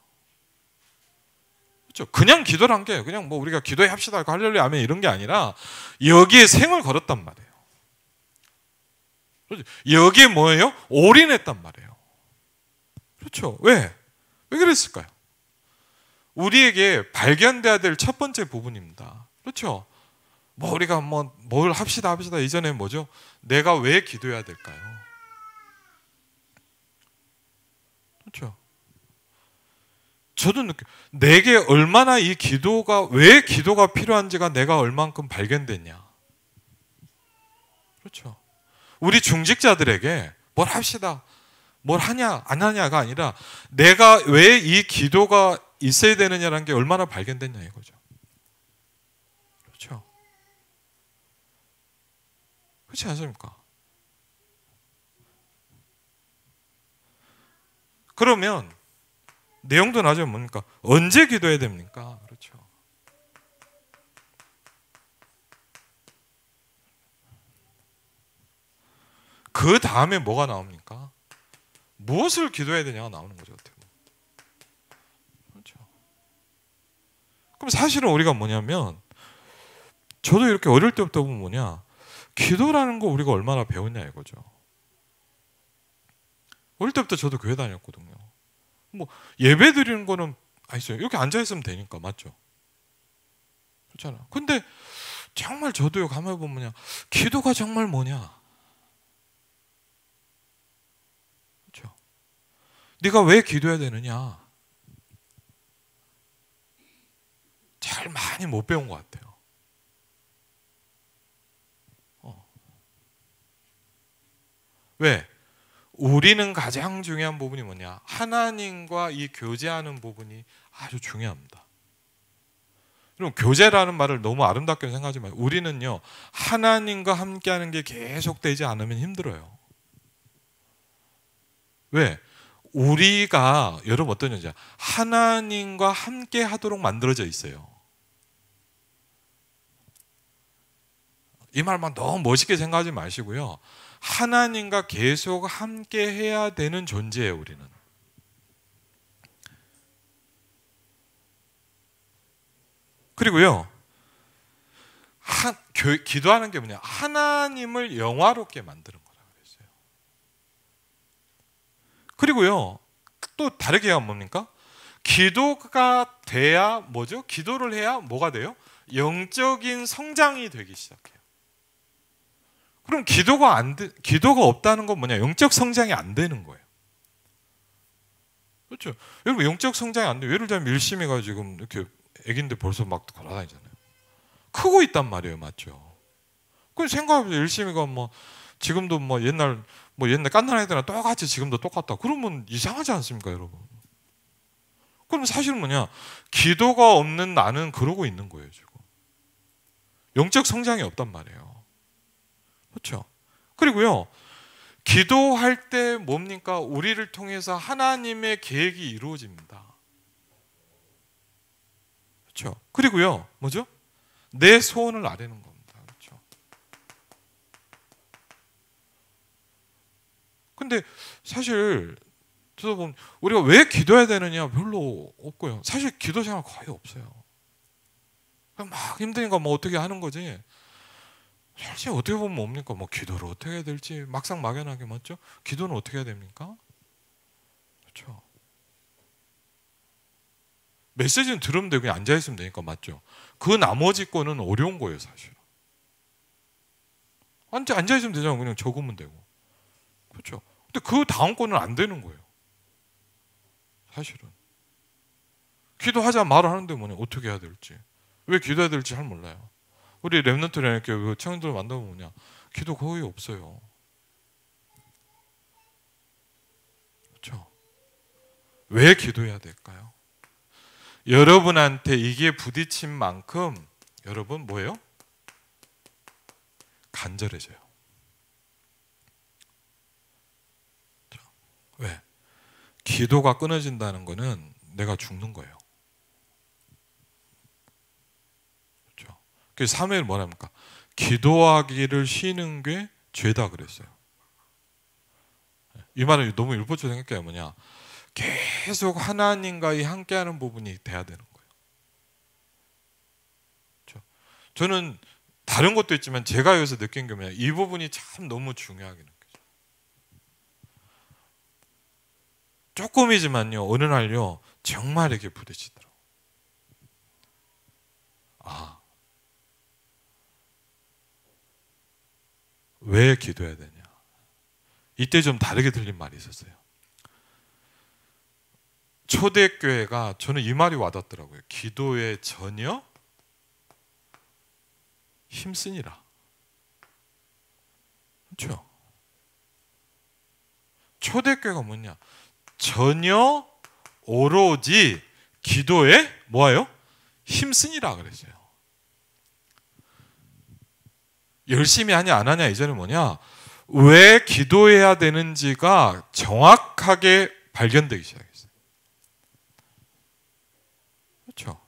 S1: 그렇죠? 그냥 기도를 한 게 그냥 뭐 우리가 기도해 합시다 할렐루야 아멘 이런 게 아니라 여기에 생을 걸었단 말이에요. 그렇죠? 여기에 뭐예요? 올인했단 말이에요. 그렇죠? 왜 그랬을까요? 우리에게 발견돼야 될 첫 번째 부분입니다. 그렇죠? 뭐 우리가 뭐 뭘 합시다 이전에 뭐죠? 내가 왜 기도해야 될까요? 그렇죠? 저도 내게 얼마나 이 기도가 왜 기도가 필요한지가 내가 얼만큼 발견됐냐. 그렇죠? 우리 중직자들에게 뭘 합시다, 뭘 하냐 안 하냐가 아니라 내가 왜 이 기도가 있어야 되느냐라는 게 얼마나 발견됐냐 이거죠. 그렇죠? 그렇지 않습니까? 그러면 내용도 나중에 뭡니까? 언제 기도해야 됩니까? 그렇죠. 그 다음에 뭐가 나옵니까? 무엇을 기도해야 되냐가 나오는 거죠. 그렇죠. 그럼 사실은 우리가 뭐냐면, 저도 이렇게 어릴 때부터 보면 뭐냐, 기도라는 거 우리가 얼마나 배웠냐 이거죠. 어릴 때부터 저도 교회 다녔거든요. 뭐 예배 드리는 거는 있어요. 이렇게 앉아 있으면 되니까, 맞죠? 그렇잖아. 근데 정말 저도요, 가만히 보면 뭐냐, 기도가 정말 뭐냐? 그렇죠. 네가 왜 기도해야 되느냐? 잘 많이 못 배운 것 같아요. 왜? 우리는 가장 중요한 부분이 뭐냐? 하나님과 이 교제하는 부분이 아주 중요합니다. 그럼 교제라는 말을 너무 아름답게 생각하지 마요. 우리는요, 하나님과 함께하는 게 계속되지 않으면 힘들어요. 왜? 우리가 여러분 어떤 여자 하나님과 함께 하도록 만들어져 있어요. 이 말만 너무 멋있게 생각하지 마시고요. 하나님과 계속 함께 해야 되는 존재예요, 우리는. 그리고요, 기도하는 게 뭐냐? 하나님을 영화롭게 만드는 거라 그랬어요. 그리고요, 또 다르게 하면 뭡니까? 기도가 돼야 뭐죠? 기도를 해야 뭐가 돼요? 영적인 성장이 되기 시작해요. 그럼 기도가 없다는 건 뭐냐? 영적 성장이 안 되는 거예요. 그렇죠? 여러분, 영적 성장이 안 돼요. 예를 들면 밀심이가 지금 이렇게 애기인데 벌써 막 돌아다니잖아요. 크고 있단 말이에요, 맞죠? 그 생각해보세요. 밀심이가 뭐 지금도 뭐 옛날 깐난 애들이랑 똑같이 지금도 똑같다. 그러면 이상하지 않습니까, 여러분? 그럼 사실은 뭐냐? 기도가 없는 나는 그러고 있는 거예요, 지금. 영적 성장이 없단 말이에요. 그렇죠? 그리고요, 기도할 때 뭡니까? 우리를 통해서 하나님의 계획이 이루어집니다. 그렇죠? 그리고요, 뭐죠? 내 소원을 아뢰는 겁니다. 그렇죠? 근데 사실 저도 보면 우리가 왜 기도해야 되느냐 별로 없고요. 사실 기도 생활 거의 없어요. 그냥 막 힘드니까 뭐 어떻게 하는 거지. 사실 어떻게 보면 뭡니까? 뭐 기도를 어떻게 해야 될지 막상 막연하게, 맞죠? 기도는 어떻게 해야 됩니까? 그렇죠? 메시지는 들으면 되고 그냥 앉아 있으면 되니까, 맞죠? 그 나머지 거는 어려운 거예요, 사실. 앉아 있으면 되잖아요. 그냥 적으면 되고, 그렇죠? 근데 그 다음 거는 안 되는 거예요, 사실은. 기도하자 말을 하는데 뭐냐, 어떻게 해야 될지, 왜 기도해야 될지 잘 몰라요. 우리 랩런트랑 이렇게 청년들 만나보면 뭐냐, 기도 거의 없어요. 그렇죠? 왜 기도해야 될까요? 여러분한테 이게 부딪힌 만큼 여러분 뭐예요? 간절해져요. 왜? 기도가 끊어진다는 거는 내가 죽는 거예요. 그래서 사무엘 뭐랍니까? 기도하기를 쉬는 게 죄다 그랬어요. 이 말은 너무 율법적으로 생각해요. 뭐냐? 계속 하나님과의 함께하는 부분이 돼야 되는 거예요. 그렇죠? 저는 다른 것도 있지만 제가 여기서 느낀 게 뭐냐? 이 부분이 참 너무 중요하게 느껴져요. 조금이지만요, 어느 날요 정말 이렇게 부딪히더라고요. 왜 기도해야 되냐? 이때 좀 다르게 들린 말이 있었어요. 초대교회가, 저는 이 말이 와닿더라고요. 기도에 전혀 힘쓰니라. 그렇죠? 초대교회가 뭐냐? 전혀 오로지 기도에 뭐예요? 힘쓰니라 그랬어요. 열심히 하냐 안 하냐 이전에 뭐냐? 왜 기도해야 되는지가 정확하게 발견되기 시작했어요. 그렇죠.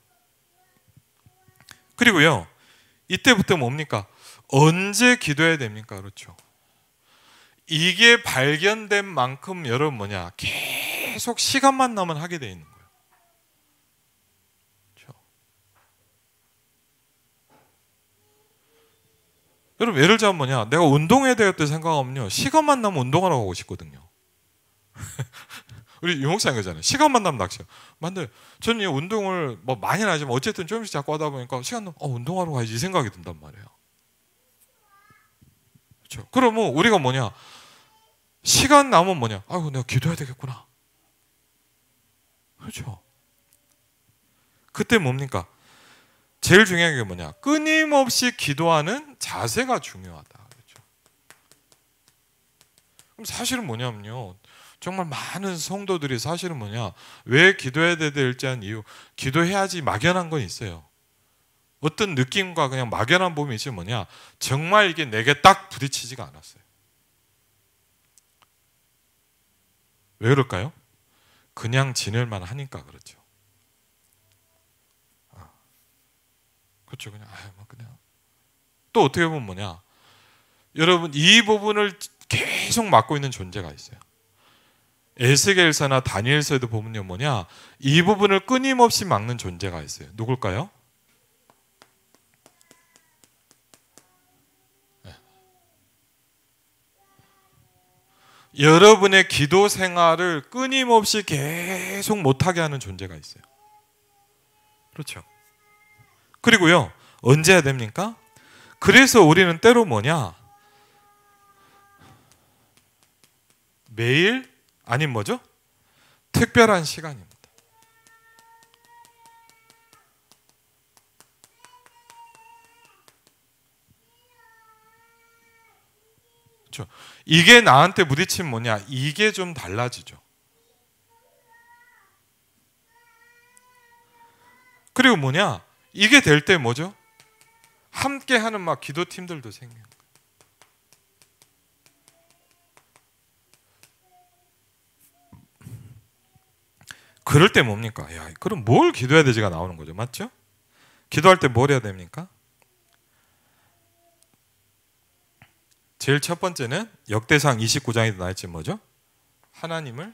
S1: 그리고요, 이때부터 뭡니까? 언제 기도해야 됩니까? 그렇죠. 이게 발견된 만큼 여러분 뭐냐? 계속 시간만 나면 하게 돼 있는 거예요. 그렇죠. 여러분 예를 들자면 뭐냐? 내가 운동해야 되겠다 생각하면요, 시간만 나면 운동하러 가고 싶거든요. 우리 유목사님 그잖아요. 시간만 나면 낚시요. 맞는데 저는 운동을 뭐 많이 는 하지만 어쨌든 조금씩 자꾸 하다 보니까 시간 나면 운동하러 가야지 이 생각이 든단 말이에요. 그렇죠. 그러면 우리가 뭐냐? 시간 남으면 뭐냐? 아이고 내가 기도해야 되겠구나. 그렇죠. 그때 뭡니까? 제일 중요한 게 뭐냐? 끊임없이 기도하는 자세가 중요하다. 그렇죠. 그럼 사실은 뭐냐면요, 정말 많은 성도들이 사실은 뭐냐, 왜 기도해야 될지 한 이유, 기도해야지 막연한 건 있어요. 어떤 느낌과 그냥 막연한 부분이 있으면 뭐냐, 정말 이게 내게 딱 부딪히지가 않았어요. 왜 그럴까요? 그냥 지낼만 하니까 그렇죠. 그렇죠. 그냥 그냥. 또 어떻게 보면 뭐냐, 여러분 이 부분을 계속 맡고 있는 존재가 있어요. 에스겔서나 다니엘서에도 보면요, 뭐냐, 이 부분을 끊임없이 막는 존재가 있어요. 누굴까요? 여러분의 기도 생활을 끊임없이 계속 못하게 하는 존재가 있어요. 그렇죠. 그리고요, 언제 해야 됩니까? 그래서 우리는 때로 뭐냐, 매일 아닌 뭐죠? 특별한 시간입니다. 그렇죠. 이게 나한테 부딪히면 뭐냐, 이게 좀 달라지죠. 그리고 뭐냐, 이게 될 때 뭐죠? 함께 하는 막 기도팀들도 생겨요. 그럴 때 뭡니까? 야, 그럼 뭘 기도해야 되지가 나오는 거죠. 맞죠? 기도할 때 뭘 해야 됩니까? 제일 첫 번째는 역대상 29장에도 나있지 뭐죠? 하나님을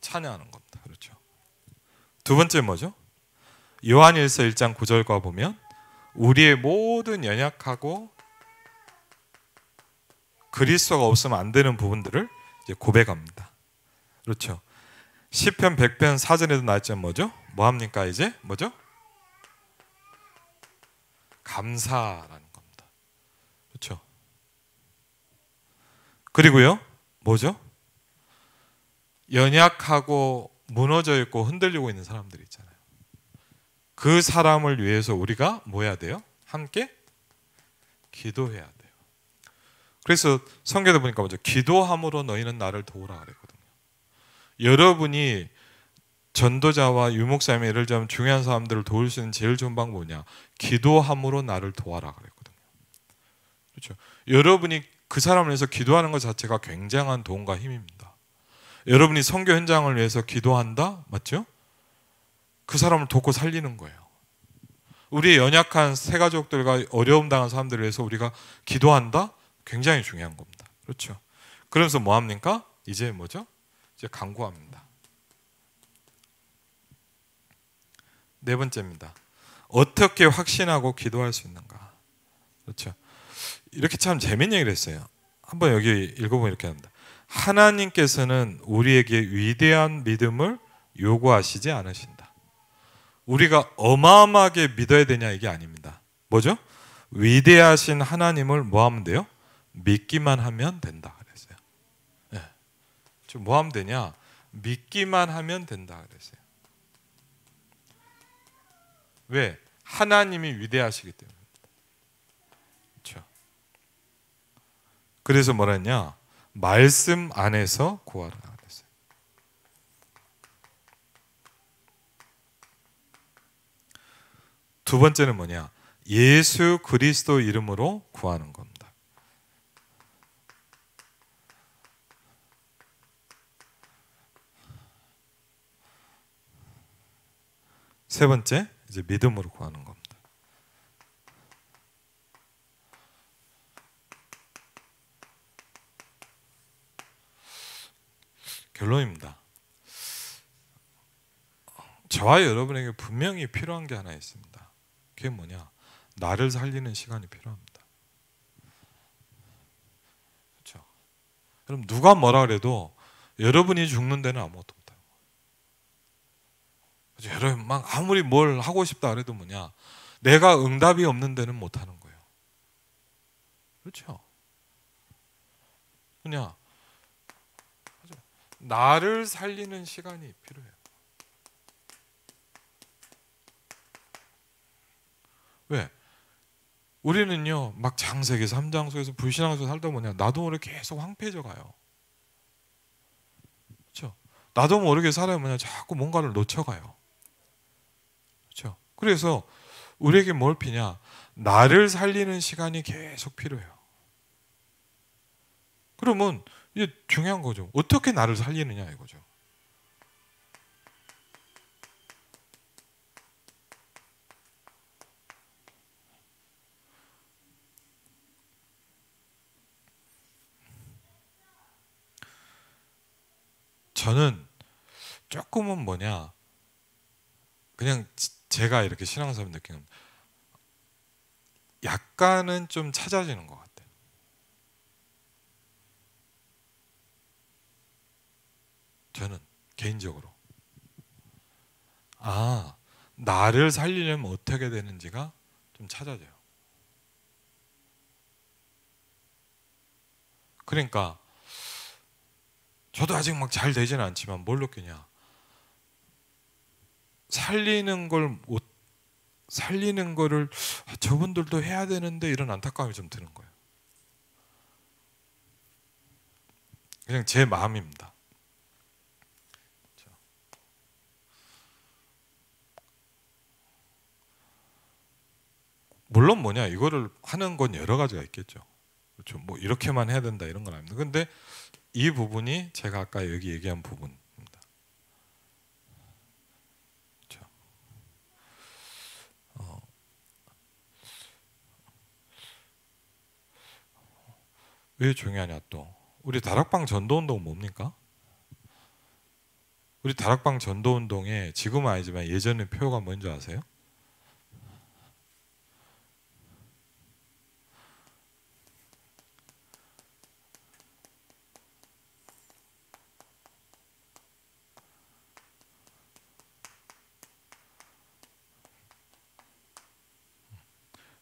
S1: 찬양하는 겁니다. 그렇죠. 두 번째 뭐죠? 요한일서 1장 9절과 보면 우리의 모든 연약하고 그리스도가 없으면 안 되는 부분들을 이제 고백합니다. 그렇죠. 시편 100편 4절에도 나왔죠. 뭐죠? 뭐 합니까? 이제 뭐죠? 감사라는 겁니다. 그렇죠. 그리고요, 뭐죠? 연약하고 무너져 있고 흔들리고 있는 사람들이 있잖아요. 그 사람을 위해서 우리가 뭐 해야 돼요? 함께 기도해야 돼요. 그래서 성경에 보니까 먼저 기도함으로 너희는 나를 도우라 그랬거든요. 여러분이 전도자와 유목사님의 예를 들자면 중요한 사람들을 도울 수 있는 제일 좋은 방법은 뭐냐? 기도함으로 나를 도와라 그랬거든요. 그렇죠. 여러분이 그 사람을 위해서 기도하는 것 자체가 굉장한 도움과 힘입니다. 여러분이 선교 현장을 위해서 기도한다? 맞죠? 그 사람을 돕고 살리는 거예요. 우리의 연약한 새가족들과 어려움 당한 사람들을 위해서 우리가 기도한다? 굉장히 중요한 겁니다. 그렇죠. 그러면서 뭐 합니까? 이제 뭐죠? 이제 간구합니다. 네 번째입니다. 어떻게 확신하고 기도할 수 있는가? 그렇죠. 이렇게 참 재밌는 얘기를 했어요. 한번 여기 읽어보면 이렇게 합니다. 하나님께서는 우리에게 위대한 믿음을 요구하시지 않으신다. 우리가 어마어마하게 믿어야 되냐 이게 아닙니다. 뭐죠? 위대하신 하나님을 뭐 하면 돼요? 믿기만 하면 된다 그랬어요. 네. 뭐 하면 되냐? 믿기만 하면 된다 그랬어요. 왜? 하나님이 위대하시기 때문에. 그렇죠. 그래서 뭐라 했냐? 말씀 안에서 구하라 그랬어요. 두 번째는 뭐냐? 예수 그리스도 이름으로 구하는 겁니다. 세 번째, 이제 믿음으로 구하는 겁니다. 결론입니다. 저와 여러분에게 분명히 필요한 게 하나 있습니다. 그게 뭐냐? 나를 살리는 시간이 필요합니다. 그렇죠? 그럼 누가 뭐라 그래도 여러분이 죽는 데는 아무것도 못해요. 그렇죠? 여러분 막 아무리 뭘 하고 싶다 그래도 뭐냐? 내가 응답이 없는 데는 못하는 거예요. 그렇죠? 그냥 나를 살리는 시간이 필요해요. 왜? 우리는요 막 장세기 3장 속에서 불신앙 속에서 살다 보냐 나도 모르게 계속 황폐해져 가요. 그렇죠? 나도 모르게 살아야 뭐냐 자꾸 뭔가를 놓쳐가요. 그렇죠? 그래서 우리에게 뭘 피냐? 나를 살리는 시간이 계속 필요해요. 그러면 이게 중요한 거죠. 어떻게 나를 살리느냐 이거죠. 저는 조금은 뭐냐 그냥 제가 이렇게 신앙생활 느끼는 약간은 좀 찾아지는 것 같아요. 저는 개인적으로 나를 살리려면 어떻게 되는지가 좀 찾아져요. 그러니까 저도 아직 막 잘 되지는 않지만 뭘 느끼냐 살리는 거를 저분들도 해야 되는데 이런 안타까움이 좀 드는 거예요. 그냥 제 마음입니다. 물론 뭐냐 이거를 하는 건 여러 가지가 있겠죠. 그렇죠. 뭐 이렇게만 해야 된다 이런 건 아닙니다. 근데 이 부분이 제가 아까 여기 얘기한 부분입니다. 그렇죠. 왜 중요하냐 또 우리 다락방 전도운동 뭡니까? 우리 다락방 전도운동에 지금은 아니지만 예전에 표가 뭔지 아세요?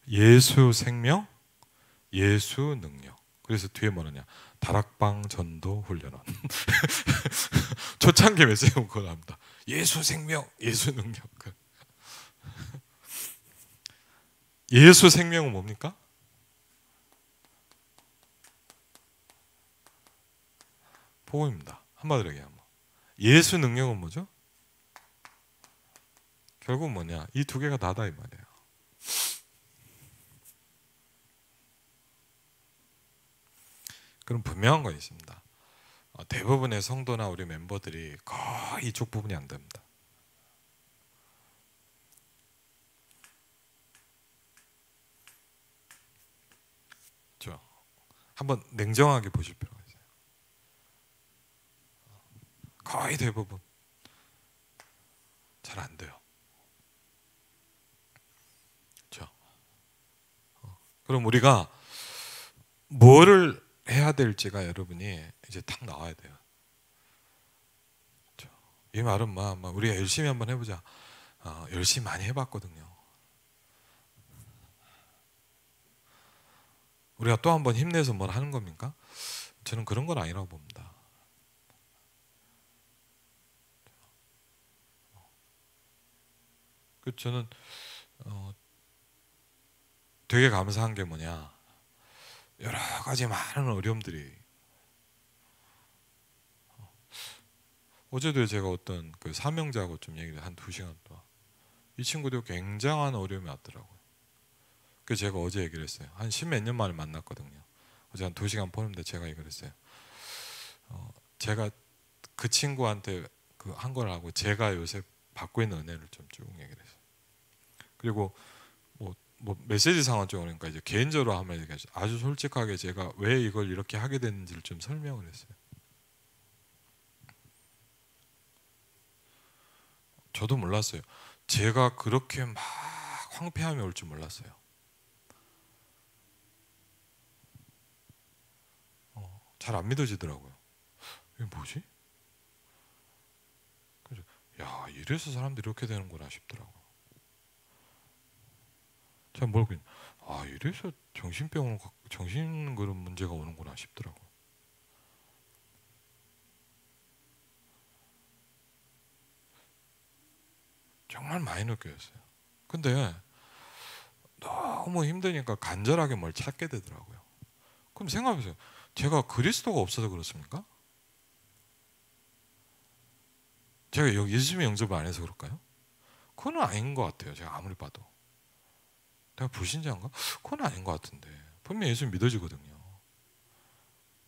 S1: 예수 생명, 예수 능력. 그래서 뒤에 뭐냐? 다락방 전도 훈련원. 초창기 메시지 그거 나옵니다. 예수 생명, 예수 능력. 예수 생명은 뭡니까? 복음입니다. 한마디로 얘기하면 예수 능력은 뭐죠? 결국 뭐냐? 이 두 개가 다다 이 말이에요. 그럼 분명한 건 있습니다. 대부분의 성도나 우리 멤버들이 거의 이쪽 부분이 안 됩니다. 그렇죠? 한번 냉정하게 보실 필요가 있어요. 거의 대부분 잘 안 돼요. 그렇죠? 그럼 우리가 뭐를 해야 될지가 여러분이 이제 딱 나와야 돼요. 그렇죠? 이 말은 우리가 열심히 한번 해보자. 열심히 많이 해봤거든요. 우리가 또 한번 힘내서 뭘 하는 겁니까? 저는 그런 건 아니라고 봅니다. 저는 되게 감사한 게 뭐냐 여러 가지 많은 어려움들이 어제도 제가 어떤 그 사명자하고 좀 얘기를 한 2시간 동안 이 친구도 굉장한 어려움이 왔더라고요. 그래서 제가 어제 얘기를 했어요. 한 10몇 년 만에 만났거든요. 어제 한 2시간 보는데 제가 얘기를 했어요. 제가 그 친구한테 그 한 걸 하고 제가 요새 받고 있는 은혜를 좀 쭉 얘기를 했어요. 그리고 뭐 메시지 상황 쪽으로 그러니까 이제 개인적으로 하면 아주 솔직하게 제가 왜 이걸 이렇게 하게 됐는지를 좀 설명을 했어요. 저도 몰랐어요. 제가 그렇게 막 황폐함이 올 줄 몰랐어요. 잘 안 믿어지더라고요. 이게 뭐지? 그래서 야, 이래서 사람들이 이렇게 되는구나 싶더라고요. 제가 모르겠 이래서 정신 그런 문제가 오는구나 싶더라고요. 정말 많이 느껴졌어요. 근데 너무 힘드니까 간절하게 뭘 찾게 되더라고요. 그럼 생각해보세요. 제가 그리스도가 없어서 그렇습니까? 제가 여기 예수님의 영접을 안 해서 그럴까요? 그건 아닌 것 같아요. 제가 아무리 봐도. 내가 불신자인가? 그건 아닌 것 같은데. 분명히 예수님 믿어지거든요.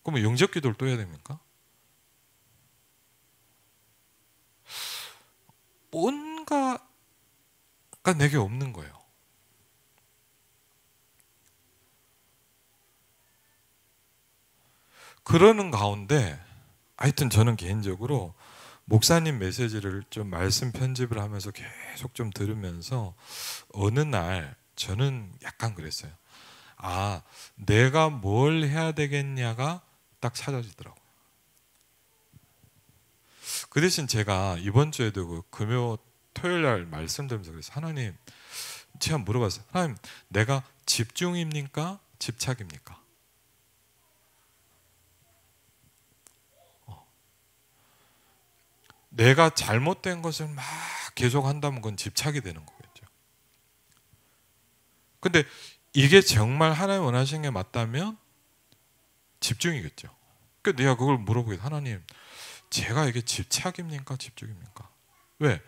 S1: 그러면 영접 기도를 또 해야 됩니까? 뭔가가 내게 없는 거예요. 그러는 가운데 하여튼 저는 개인적으로 목사님 메시지를 좀 말씀 편집을 하면서 계속 좀 들으면서 어느 날 저는 약간 그랬어요. 내가 뭘 해야 되겠냐가 딱 찾아지더라고요. 그 대신 제가 이번 주에도 그 금요 토요일 날 말씀 들으면서 그래서 하나님 제가 물어봤어요. 하나님 내가 집중입니까? 집착입니까? 내가 잘못된 것을 막 계속 한다면 그건 집착이 되는 거겠죠. 근데 이게 정말 하나님 원하시는 게 맞다면 집중이겠죠. 그러니까 내가 그걸 물어보게 하나님 제가 이게 집착입니까? 집중입니까? 왜?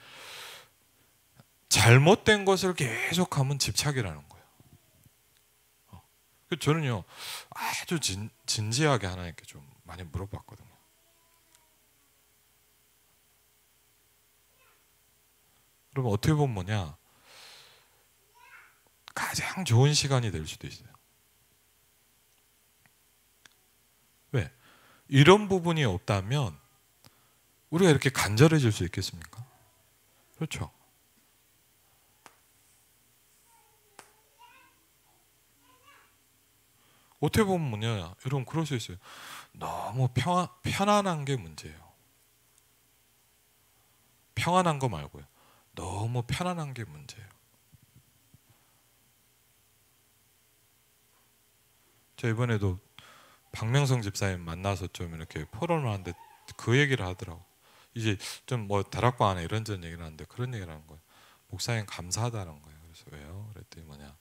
S1: 잘못된 것을 계속하면 집착이라는 거예요. 저는요 아주 진지하게 하나님께 좀 많이 물어봤거든요. 그러면 어떻게 보면 뭐냐 가장 좋은 시간이 될 수도 있어요. 왜? 이런 부분이 없다면 우리가 이렇게 간절해질 수 있겠습니까? 그렇죠. 어떻게 보면 뭐냐 여러분 그럴 수 있어요. 너무 편안한 게 문제예요. 평안한 거 말고요. 너무 편안한 게 문제예요. 저 이번에도 박명성 집사님 만나서 좀 이렇게 포럼을 하는데 그 얘기를 하더라고. 이제 좀 뭐 다락방 안에 이런저런 얘기를 하는데 그런 얘기를 하는 거예요. 목사님 감사하다는 거예요. 그래서 왜요? 그랬더니 뭐냐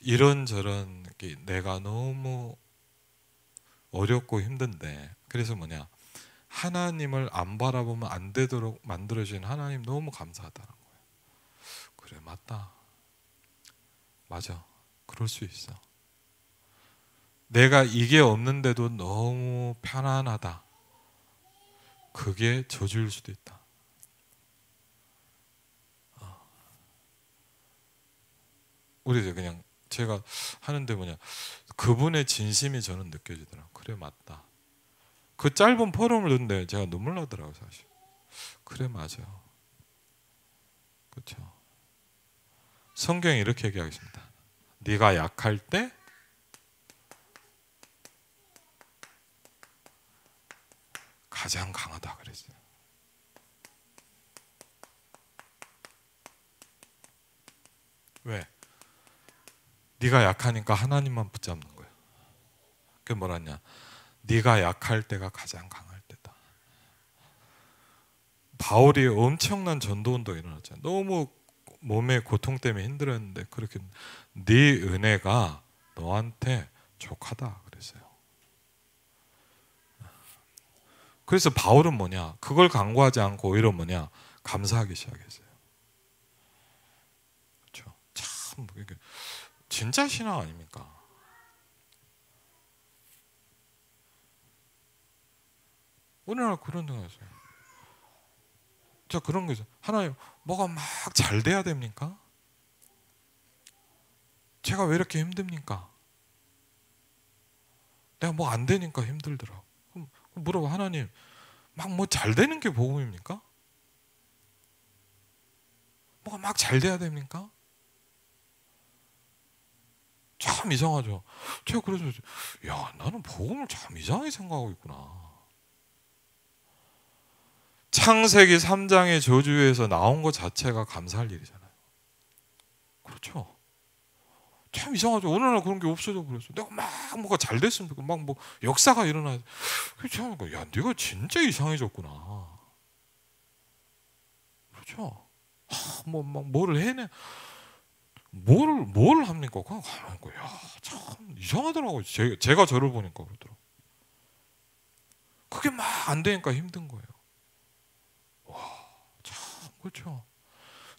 S1: 이런저런 게 내가 너무 어렵고 힘든데 그래서 뭐냐 하나님을 안 바라보면 안 되도록 만들어주신 하나님 너무 감사하다는 거예요. 그래 맞다. 맞아. 그럴 수 있어. 내가 이게 없는데도 너무 편안하다. 그게 저주일 수도 있다. 우리 그냥 제가 하는데 뭐냐 그분의 진심이 저는 느껴지더라고요. 그래 맞다. 그 짧은 포럼을 듣는데 제가 눈물 나더라고요 사실. 그래 맞아요. 그렇죠. 성경이 이렇게 얘기하겠습니다. 네가 약할 때 가장 강하다 그랬어요. 왜? 네가 약하니까 하나님만 붙잡는 거예요. 그게 뭐라냐? 네가 약할 때가 가장 강할 때다. 바울이 엄청난 전도 운동이 일어났잖아요. 너무 몸의 고통 때문에 힘들었는데 그렇게 네 은혜가 너한테 족하다 그랬어요. 그래서 바울은 뭐냐? 그걸 간구하지 않고 오히려 뭐냐? 감사하기 시작했어요. 그렇죠? 참 이게 진짜 신앙 아닙니까? 우리나라 그런 데가 있어요. 자, 그런 거죠. 하나님, 뭐가 막 잘 돼야 됩니까? 제가 왜 이렇게 힘듭니까? 내가 뭐 안 되니까 힘들더라고. 그럼 물어봐. 하나님, 막 뭐 잘 되는 게 복음입니까? 뭐가 막 잘 돼야 됩니까? 참 이상하죠. 제가 그래서 야, 나는 복음을 참 이상하게 생각하고 있구나. 창세기 3장의 저주에서 나온 것 자체가 감사할 일이잖아요. 그렇죠. 참 이상하죠. 어느 날 그런 게 없어져 버렸어. 내가 막 뭐가 잘 됐으면 좋겠고, 막 뭐 역사가 일어나야 돼. 그렇죠. 야, 네가 진짜 이상해졌구나. 그렇죠. 막 뭐를 해내. 뭘 합니까? 그냥 가만히 있고, 야, 참 이상하더라고요. 제가 저를 보니까 그러더라고요. 그게 막 안 되니까 힘든 거예요. 와, 참, 그렇죠.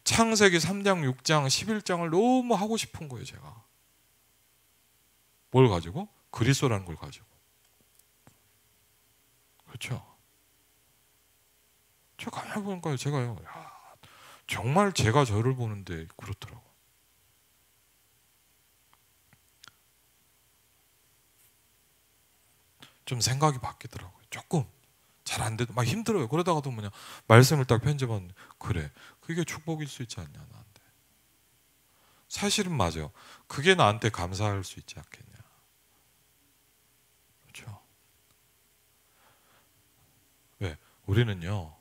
S1: 창세기 3장, 6장, 11장을 너무 하고 싶은 거예요, 제가. 뭘 가지고? 그리스도라는 걸 가지고. 그렇죠. 제가 가만히 보니까 제가요, 야, 정말 제가 저를 보는데 그렇더라고요. 좀 생각이 바뀌더라고요. 조금 잘 안 돼도 막 힘들어요. 그러다가도 뭐냐, 말씀을 딱 편집하는데, 그래, 그게 축복일 수 있지 않냐, 나한테. 사실은 맞아요. 그게 나한테 감사할 수 있지 않겠냐. 그렇죠. 왜? 우리는요,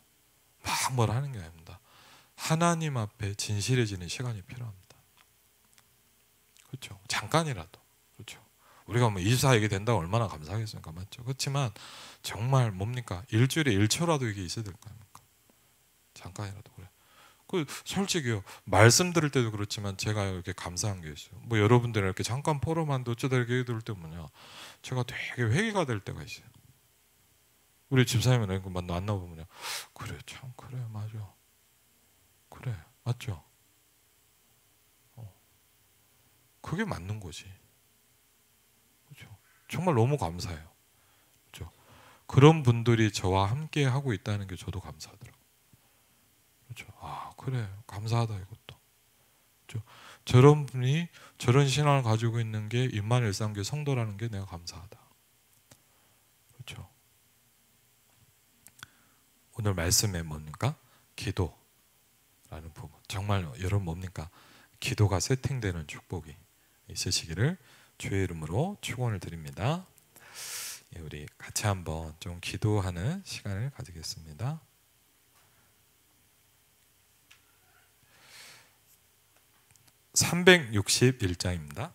S1: 막 뭘 하는 게 아닙니다. 하나님 앞에 진실해지는 시간이 필요합니다. 그렇죠. 잠깐이라도. 그렇죠. 우리가 뭐 24일이 된다고 얼마나 감사하겠습니까? 맞죠? 그렇지만 정말 뭡니까? 일주일에 1초라도 이게 있어야 될 거 아닙니까? 잠깐이라도. 그래. 그 솔직히요, 말씀 들을 때도 그렇지만 제가 이렇게 감사한 게 있어요. 뭐 여러분들 이렇게 잠깐 포럼한데 어쩌다 이렇게 들을 때 뭐냐, 제가 되게 회개가 될 때가 있어요. 우리 집사님은 이렇게 만나보면 그래, 참 그래, 맞아, 그래, 맞죠? 그게 맞는 거지. 그렇죠? 정말 너무 감사해요. 그렇죠? 그런 분들이 저와 함께 하고 있다는 게 저도 감사하더라고요. 그렇죠? 아, 그래, 감사하다 이것도. 그렇죠? 저런 분이 저런 신앙을 가지고 있는 게 임마누엘상교 성도라는 게 내가 감사하다. 그렇죠? 오늘 말씀에 뭡니까? 기도라는 부분. 정말 여러분 뭡니까? 기도가 세팅되는 축복이 있으시기를 주의 이름으로 축원을 드립니다. 예, 우리 같이 한번 좀 기도하는 시간을 가지겠습니다. 361장입니다.